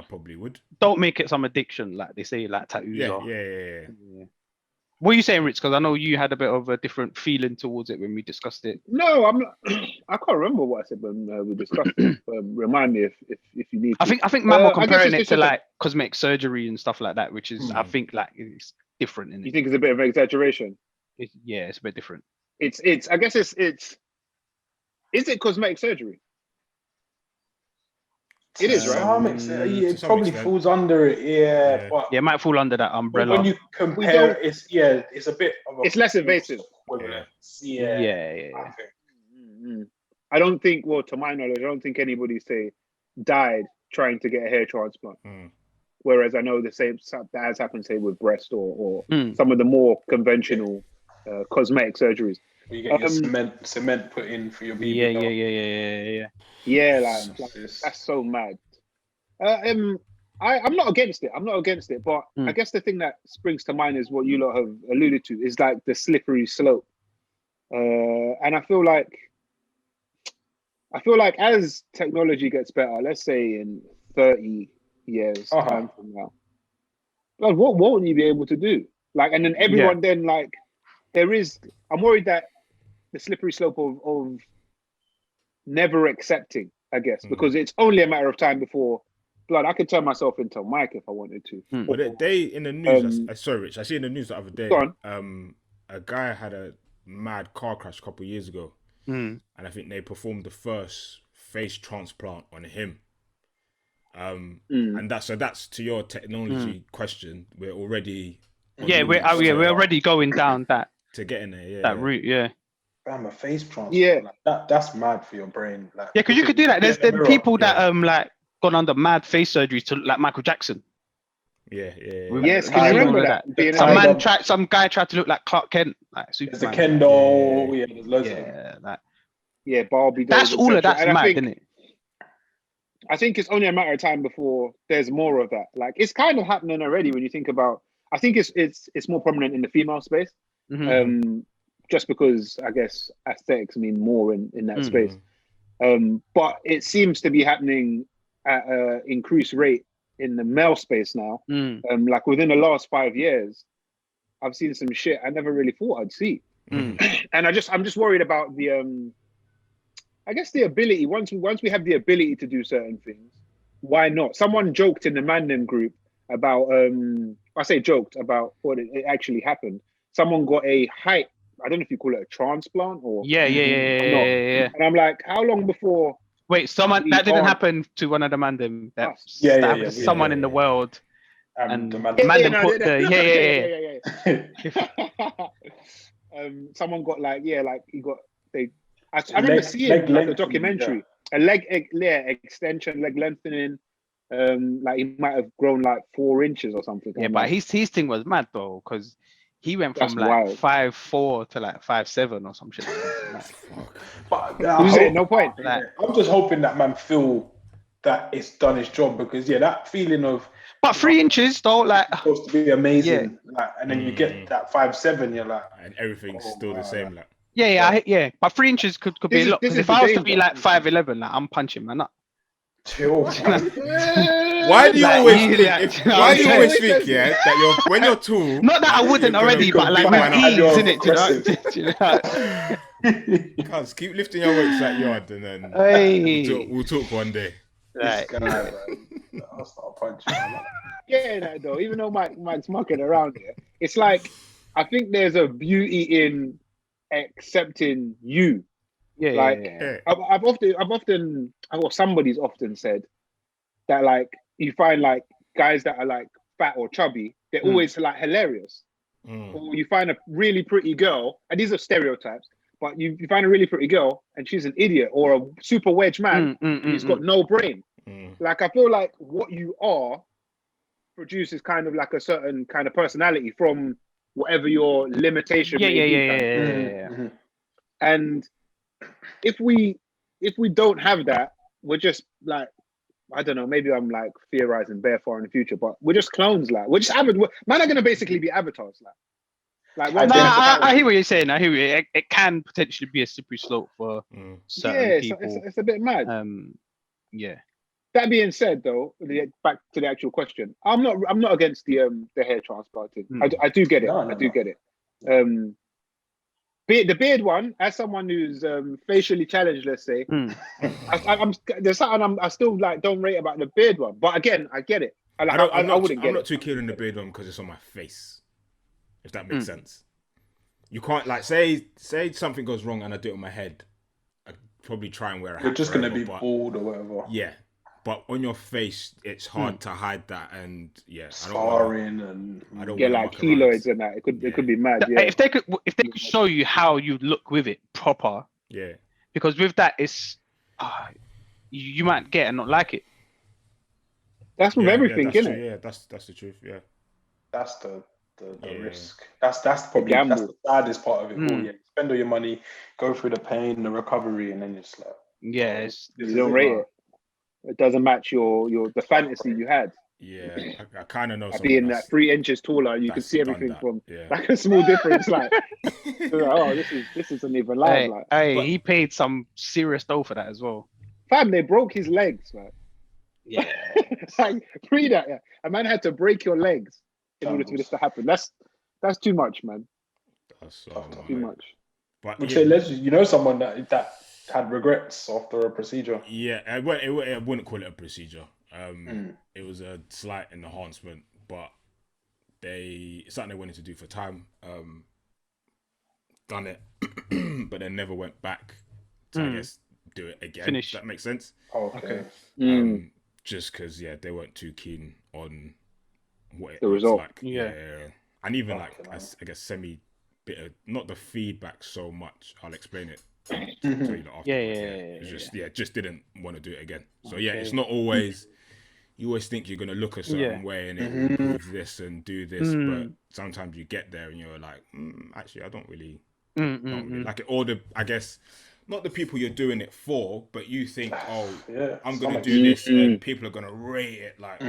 probably would. Don't make it some addiction, like they say, like tattoos. Yeah. What are you saying, Rich? Because I know you had a bit of a different feeling towards it when we discussed it. No, I'm not. I can't remember what I said when we discussed it. Remind me if you need. I think man were comparing it to like cosmetic surgery and stuff like that, which is I think like it's different. You think it's a bit of an exaggeration? It's a bit different. It's. I guess it's. Is it cosmetic surgery? It is, right? It probably falls under it, but it might fall under that umbrella. When you compare, it's a bit of it's less invasive. I think. I don't think, well, to my knowledge, I don't think anybody died trying to get a hair transplant. Whereas I know the same that has happened, say, with breast or some of the more conventional cosmetic surgeries. You get your cement put in for your BBL. Yeah, like that's so mad. I'm not against it. I'm not against it, but I guess the thing that springs to mind is what you lot have alluded to is like the slippery slope. And I feel like as technology gets better, let's say in 30 years time from now, God, what won't you be able to do? Like, and then everyone then like I'm worried that the slippery slope of never accepting, I guess, because it's only a matter of time before blood. I could turn myself into a mic if I wanted to. But they in the news, sorry, Rich, I see in the news the other day, a guy had a mad car crash a couple of years ago, and I think they performed the first face transplant on him. And that's to your technology question. We're already we're already going down that to get in there, that route, I'm a face transplant. Like, that's mad for your brain. Like, because you could do that. There's people that like gone under mad face surgery to like Michael Jackson. Yes, can you remember that? Some guy tried to look like Clark Kent, like Superman. There's a Ken doll. There's loads of them. Barbie. That's all of that's mad, isn't it? I think it's only a matter of time before there's more of that. Like, it's kind of happening already when you think about. I think it's more prominent in the female space, just because I guess aesthetics mean more in that space. But it seems to be happening at an increased rate in the male space now. Like within the last 5 years, I've seen some shit I never really thought I'd see. And I'm just worried about the I guess the ability, once we have the ability to do certain things, why not? Someone joked in the Mandem group about I say joked about what it actually happened. Someone got a height, I don't know if you call it a transplant or yeah. And I'm like, how long before? Wait, that didn't happen to one of the Mandem. Someone in the world, and the Mandem put someone got he got I remember seeing like a documentary, a leg extension, leg lengthening. Like he might have grown like 4 inches or something. Yeah, but his thing was mad though, because he went from like 5'4" to like 5'7" or some shit. But no point. I'm just hoping that man feel that it's done his job, because that feeling of. But 3 inches though, like supposed to be amazing, like, and then you get that 5'7", you're like, and everything's still the same, like. But 3 inches could be a lot. Because if I was to be like 5'11", like I'm punching man up. Chill. Why do you always think that when you're tall? Not that I wouldn't already, but like with ease, isn't it? Cuz keep lifting your weights that yard, and then we'll talk one day. Right. I'll start punching. Though, even though Mike's mucking around here, it's like I think there's a beauty in accepting you. I've often, or somebody's often said that like you find like guys that are like fat or chubby, they're always like hilarious. Or you find a really pretty girl, and these are stereotypes, but you find a really pretty girl and she's an idiot, or a super wedge man and he's got no brain. Like I feel like what you are produces kind of like a certain kind of personality from whatever your limitation may be. And if we don't have that, we're just like, I don't know, maybe I'm like theorizing bare far in the future, but we're just clones, like we're just man are gonna basically be avatars, like I hear what you're saying. It can potentially be a slippery slope for certain people. It's a bit mad. That being said, though, back to the actual question, I'm not against the hair transplanting. I do get it. I do get it. The beard one, as someone who's facially challenged, let's say, there's something I still like don't rate about the beard one. But again, I get it. I wouldn't get it. I'm not too keen on the beard one because it's on my face. If that makes sense. You can't like say something goes wrong and I do it on my head. I'd probably try and wear a hat. You're just gonna be bald or whatever. Yeah. But on your face, it's hard to hide that, and scarring and I don't like keloids and that. It could be mad. If they could show you how you look with it proper, because with that it's you might get and not like it. That's with everything, that's isn't true. it? Yeah, that's the truth. Yeah, That's the risk. That's probably gamble. that's the saddest part of it all. Mm. Yeah, spend all your money, go through the pain, the recovery, and then you're just like, Yes. You don't rate it. It doesn't match the fantasy you had. yeah. I kind of know Like someone being that's 3 inches taller, you can that's see done everything that. from Yeah. like a small difference. Like, oh, this isn't even live. Like, But- he paid some serious dough for that as well. fam, they broke his legs. Like, Yeah. like pre that, yeah. A man had to break your legs in order for this to happen. That's too much, man. That's so Too annoying. much. But you know someone that had regrets after a procedure. Yeah, I wouldn't call it a procedure. It was a slight enhancement, but it's something they wanted to do for time. Done it, but then never went back to, I guess, do it again. Finish. If that makes sense. Okay. Just because, they weren't too keen on what The it result. like. Yeah. And even I guess semi bit of, not the feedback so much. I'll explain it. To you afterwards. It just didn't want to do it again. So it's not always. You always think you're gonna look a certain way and it will improve this and do this, but sometimes you get there and you're like, actually, I don't really like it. Or I guess, not the people you're doing it for, but you think, I'm gonna do this and people are gonna rate it like, oh,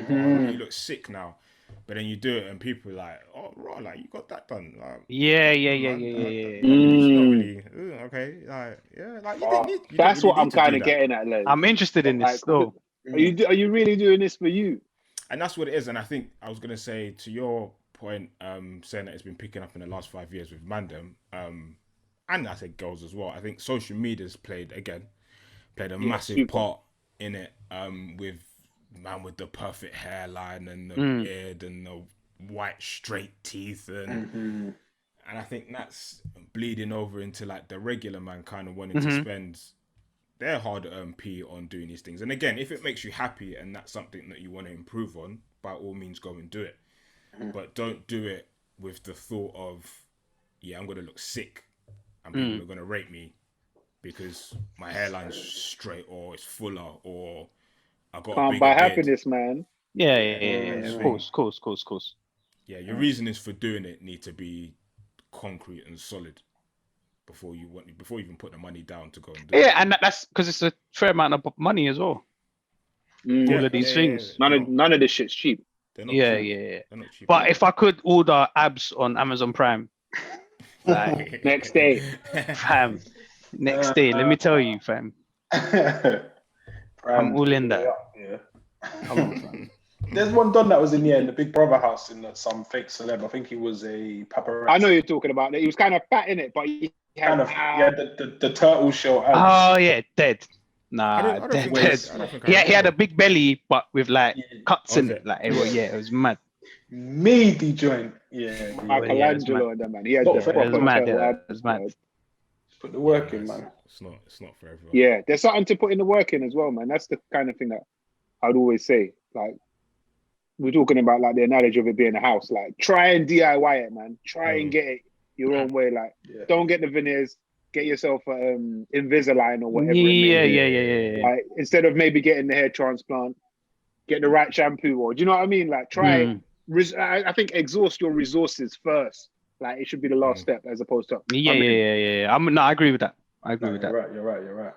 you look sick now. But then you do it and people are like, oh, right, like you got that done. Like, Yeah. It's not really okay. Like, like you didn't need. That's really what I'm need to do kind of that. getting at, Les. I'm interested in this though. Are you really doing this for you? And that's what it is. And I think I was gonna say, to your point, saying that it's been picking up in the last 5 years with Mandem, and I think girls as well. I think social media's played a massive part in it. With man with the perfect hairline and the beard and the white straight teeth and I think that's bleeding over into like the regular man kind of wanting to spend their hard-earned P on doing these things. And again, if it makes you happy and that's something that you want to improve on, by all means go and do it. But don't do it with the thought of, I'm going to look sick and people are going to rate me because my hairline's straight or it's fuller or I got Can't a bigger buy beard. happiness, man. Yeah. Of course. Yeah, your reasons for doing it need to be concrete and solid before you even put the money down to go and do it. Yeah, and that's because it's a fair amount of money as well. All of these things. None of this shit's cheap. They're not Yeah. They're not cheap. But if I could order abs on Amazon Prime, like Next day, fam, next day, let me tell you, fam, I'm all in that. Yeah. Come on, fam. There's one done that was in the Big Brother house in some fake celeb. I think he was a paparazzi. I know you're talking about it. He was kind of fat in it, but he had the turtle shell abs. Oh yeah, dead. Nah, I don't think dead. He had a big belly, but with like cuts in it. Like it was mad. Meaty joint. Yeah. Michelangelo and that, man. He had Not the fair. proper It was mad. turtle Yeah, abs, it was mad. man. Put the work in, man. It's not for everyone. Yeah, there's something to put in the work in as well, man. That's the kind of thing that I'd always say. Like, we're talking about like the analogy of it being a house. Like, try and DIY it, man. Try and get it your own way. Like, don't get the veneers. Get yourself Invisalign or whatever. Yeah. Like, instead of maybe getting the hair transplant, get the right shampoo, or do you know what I mean? Like, try. I think exhaust your resources first. Like, it should be the last step as opposed to. Yeah. I agree with that. You're right.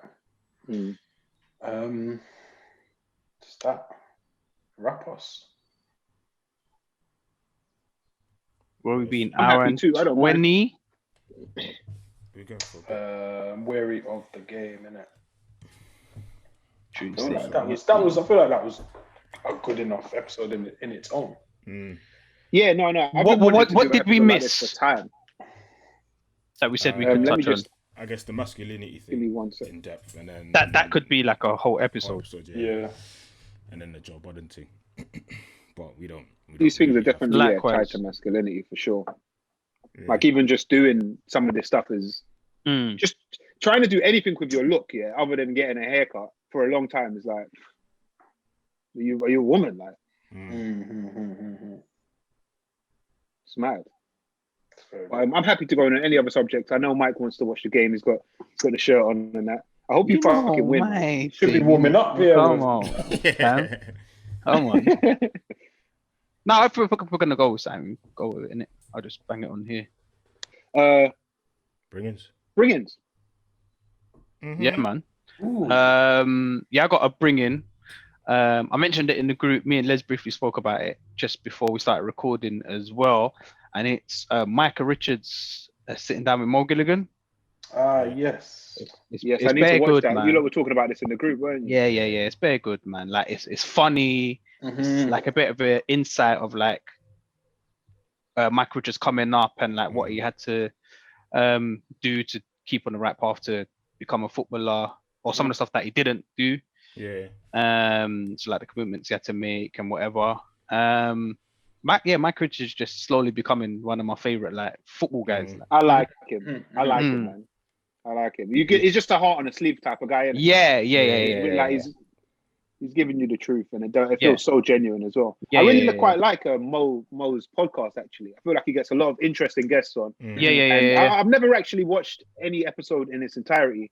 Just that. Wrap us. Where we been? I'm Hour happy and too. I don't mind. 20. We're going for a I'm wary of the game, innit? True. I feel like that was a good enough episode in its own. Yeah, no. What did we miss? For time. That we said we could touch on. I guess the masculinity Give me thing 1 second. in depth, and then That could be like a whole episode. Yeah. And then the Joe Budden thing. But we don't. These things are really definitely tied to masculinity for sure. Yeah. Like even just doing some of this stuff is just trying to do anything with your look, other than getting a haircut for a long time is like, are you a woman? Like, it's mad. I'm happy to go on any other subject. I know Mike wants to watch the game. He's got the shirt on and that. I hope you fucking win. Should be warming up here. Come on. Come on. No, if we're gonna go with something, go with it, innit? I'll just bang it on here. Bring-ins. Mm-hmm. Yeah, man. Ooh. Yeah, I got a bring-in. I mentioned it in the group. Me and Les briefly spoke about it just before we started recording as well. And it's Micah Richards sitting down with Mo Gilligan. Yes. Yes, it's I need to watch good, that. Man. You lot were talking about this in the group, weren't you? Yeah. It's very good, man. Like it's funny. It's like a bit of an insight of like Micah Richards coming up and like what he had to do to keep on the right path to become a footballer, or some of the stuff that he didn't do. Yeah. So like the commitments he had to make and whatever. Mike Richards is just slowly becoming one of my favorite like football guys. Like. I like him. I like him, man. I like him. He's just a heart on a sleeve type of guy. Isn't Yeah. Like he's giving you the truth, and it feels so genuine as well. I really quite like Mo's podcast. Actually, I feel like he gets a lot of interesting guests on. I've never actually watched any episode in its entirety,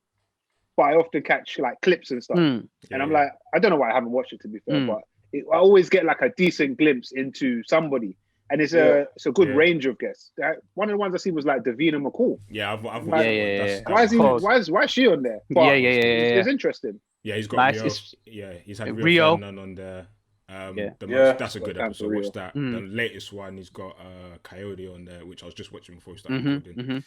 but I often catch like clips and stuff, and I'm like, I don't know why I haven't watched it, to be fair, but I always get like a decent glimpse into somebody, and it's a good range of guests. One of the ones I see was like Davina McCall. Yeah, I've why is she on there? But it's interesting. Yeah, he's got he's had Rio Ferdinand on there. That's a good episode. Watch that. The latest one, he's got Coyote on there, which I was just watching before we started recording.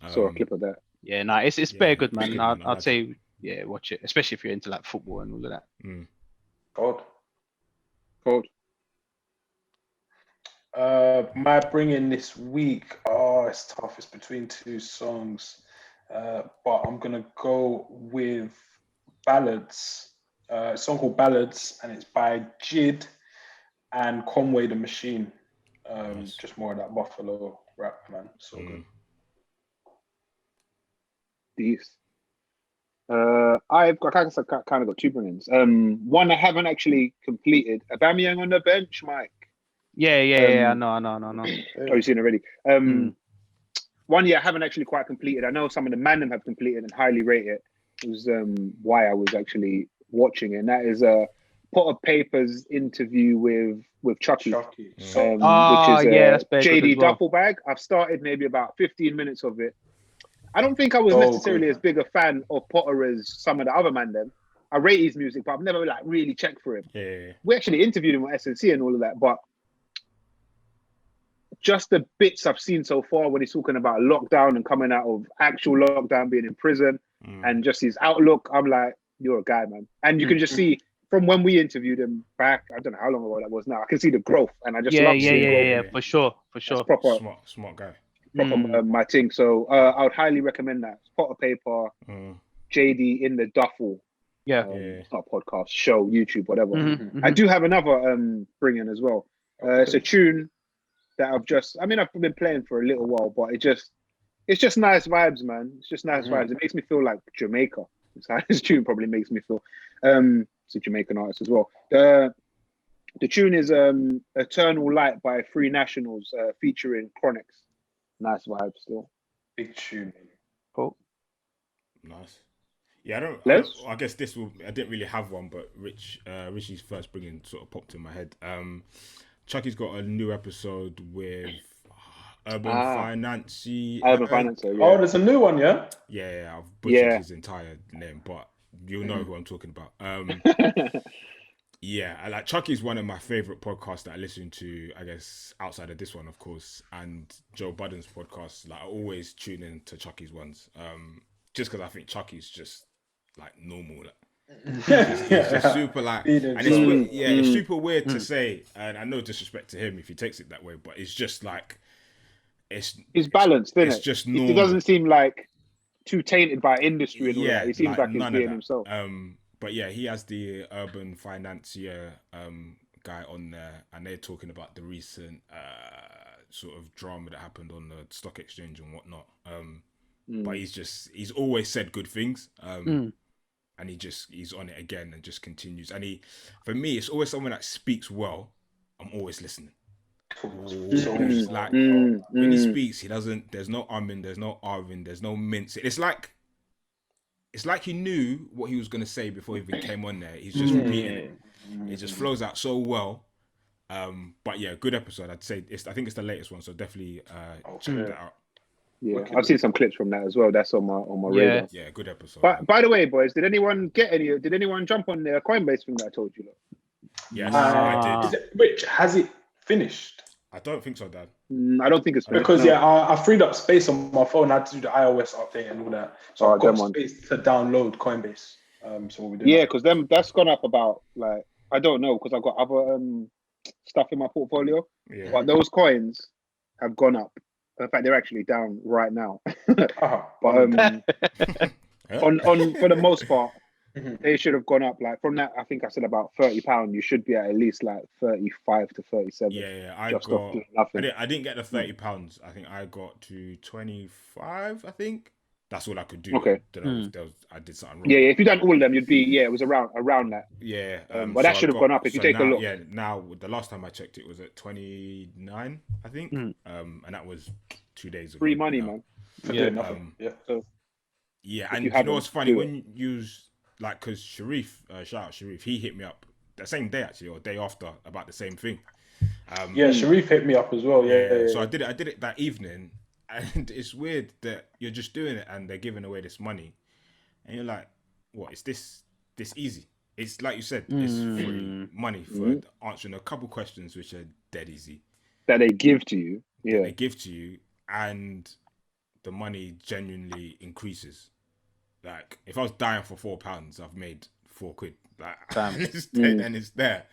Saw a clip of that. Yeah, it's very good, man. I'd say watch it, especially if you're into like football and all of that. Cold. My bring-in this week, it's tough. It's between two songs, but I'm gonna go with Ballads. A song called Ballads, and it's by Jid and Conway the Machine. Just more of that Buffalo rap, man. So good. These. I've kind of got two bring-ins. One I haven't actually completed. Aubameyang on the bench, Mike. Yeah. I know. Oh, you've seen it already. One I haven't actually quite completed. I know some of the Mandem have completed and highly rate it. It was why I was actually watching it. And that is a Potter Papers interview with Chucky. Which is JD Duffel Bag. I've started maybe about 15 minutes of it. I don't think I was necessarily as big a fan of Potter as some of the other Mandem. I rate his music, but I've never like really checked for him. We actually interviewed him at SNC and all of that, but just the bits I've seen so far when he's talking about lockdown and coming out of actual lockdown, being in prison, and just his outlook, I'm like, you're a guy, man. And you can just see from when we interviewed him back, I don't know how long ago that was now, I can see the growth, and I just love seeing growth. Yeah, for sure. That's proper, smart guy. Proper my thing. So I would highly recommend that. Potter Paper, JD in the Duffel. It's not a podcast, show, YouTube, whatever. I do have another bring-in as well. It's a tune that I've been playing for a little while, but it's just nice vibes, man. It's just nice vibes. It makes me feel like Jamaica. It's how this tune probably makes me feel. It's a Jamaican artist as well. The tune is Eternal Light by Free Nationals featuring Chronix. Nice vibe still. Big tune. Cool. Nice. Yeah, I guess I didn't really have one, but Richie's first bringing sort of popped in my head. Chucky's got a new episode with Urban Financier. Urban Financier, Oh, there's a new one, yeah? Yeah, I've butchered his entire name, but you'll know who I'm talking about. I like Chucky's one of my favorite podcasts that I listen to, I guess, outside of this one, of course, and Joe Budden's podcast. Like, I always tune in to Chucky's ones, just because I think Chucky's just like normal. Like, it's just super like, and it's super weird to say, and I know disrespect to him if he takes it that way, but it's just like he's balanced, isn't it? It's just normal. He doesn't seem like too tainted by industry and all that. He seems like he's being himself. But yeah, he has the Urban Financier guy on there, and they're talking about the recent sort of drama that happened on the stock exchange and whatnot. But he's always said good things. And he's on it again and just continues. And for me, it's always someone that speaks well. I'm always listening. When he speaks, there's no umming, there's no ahhing, there's no mince. It's like it's like he knew what he was going to say before he even came on there. He's just repeating it. It just flows out so well. But yeah, good episode. I'd say I think it's the latest one, so definitely check that out. Yeah, I've seen some clips from that as well. That's on my radar. Yeah, good episode. But by the way, boys, did anyone jump on the Coinbase thing that I told you? Yes, I did. Rich, has it finished? I don't think so, Dad. I don't think it's finished. Because I freed up space on my phone. I had to do the iOS update and all that, so I've got space to download Coinbase. So we do because that's gone up about like I don't know because I've got other stuff in my portfolio. Yeah. But those coins have gone up. In fact, they're actually down right now. But on for the most part, they should have gone up. Like from that, I think I said about £30. You should be at least like 35 to 37. Yeah, I didn't get the £30. I think I got to 25. I think that's all I could do. Okay. I did something wrong. Yeah, if you done all of them, you'd be it was around that. Yeah, but that should have gone up if you take a look. Yeah, now the last time I checked, it was at 29. I think, and that was 2 days ago. Free money, man. Yeah, and you know what's funny when you use like because Sharif, shout out Sharif, he hit me up the same day actually or day after about the same thing. Sharif hit me up as well. Yeah. So I did it that evening. And it's weird that you're just doing it and they're giving away this money. And you're like, what, is this easy? It's like you said, it's free money for answering a couple questions which are dead easy. That they give to you. Yeah. That they give to you and the money genuinely increases. Like, if I was dying for £4, I've made £4. Like, and it's there.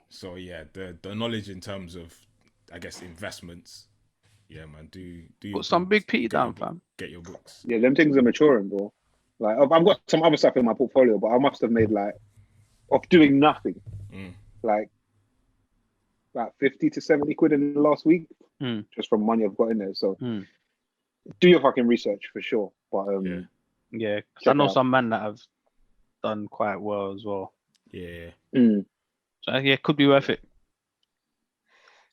So yeah, the knowledge in terms of, I guess, investments. Yeah, man. Do put some big P down, fam. Get your books. Yeah, them things are maturing, bro. Like I've got some other stuff in my portfolio, but I must have made like of doing nothing, like 50 to 70 quid in the last week, just from money I've got in there. So do your fucking research for sure. But yeah, because I know some men that have done quite well as well. Yeah. So yeah, could be worth it.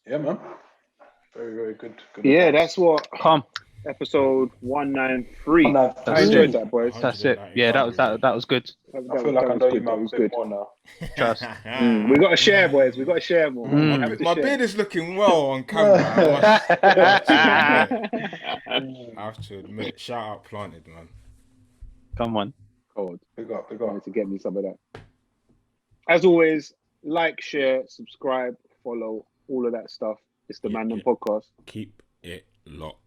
Yeah, man. Very, very good. Yeah, that's what. Episode 193. I enjoyed that, boys. That's it. Yeah, that was good. I feel like I know you man a bit more now. Trust. We got to share, boys. We got to share more. My beard is looking well on camera. I have to admit, shout out Planted, man. Come on. God. Big up. To get me some of that. As always, like, share, subscribe, follow, all of that stuff. It's the Mandem podcast. Keep it locked.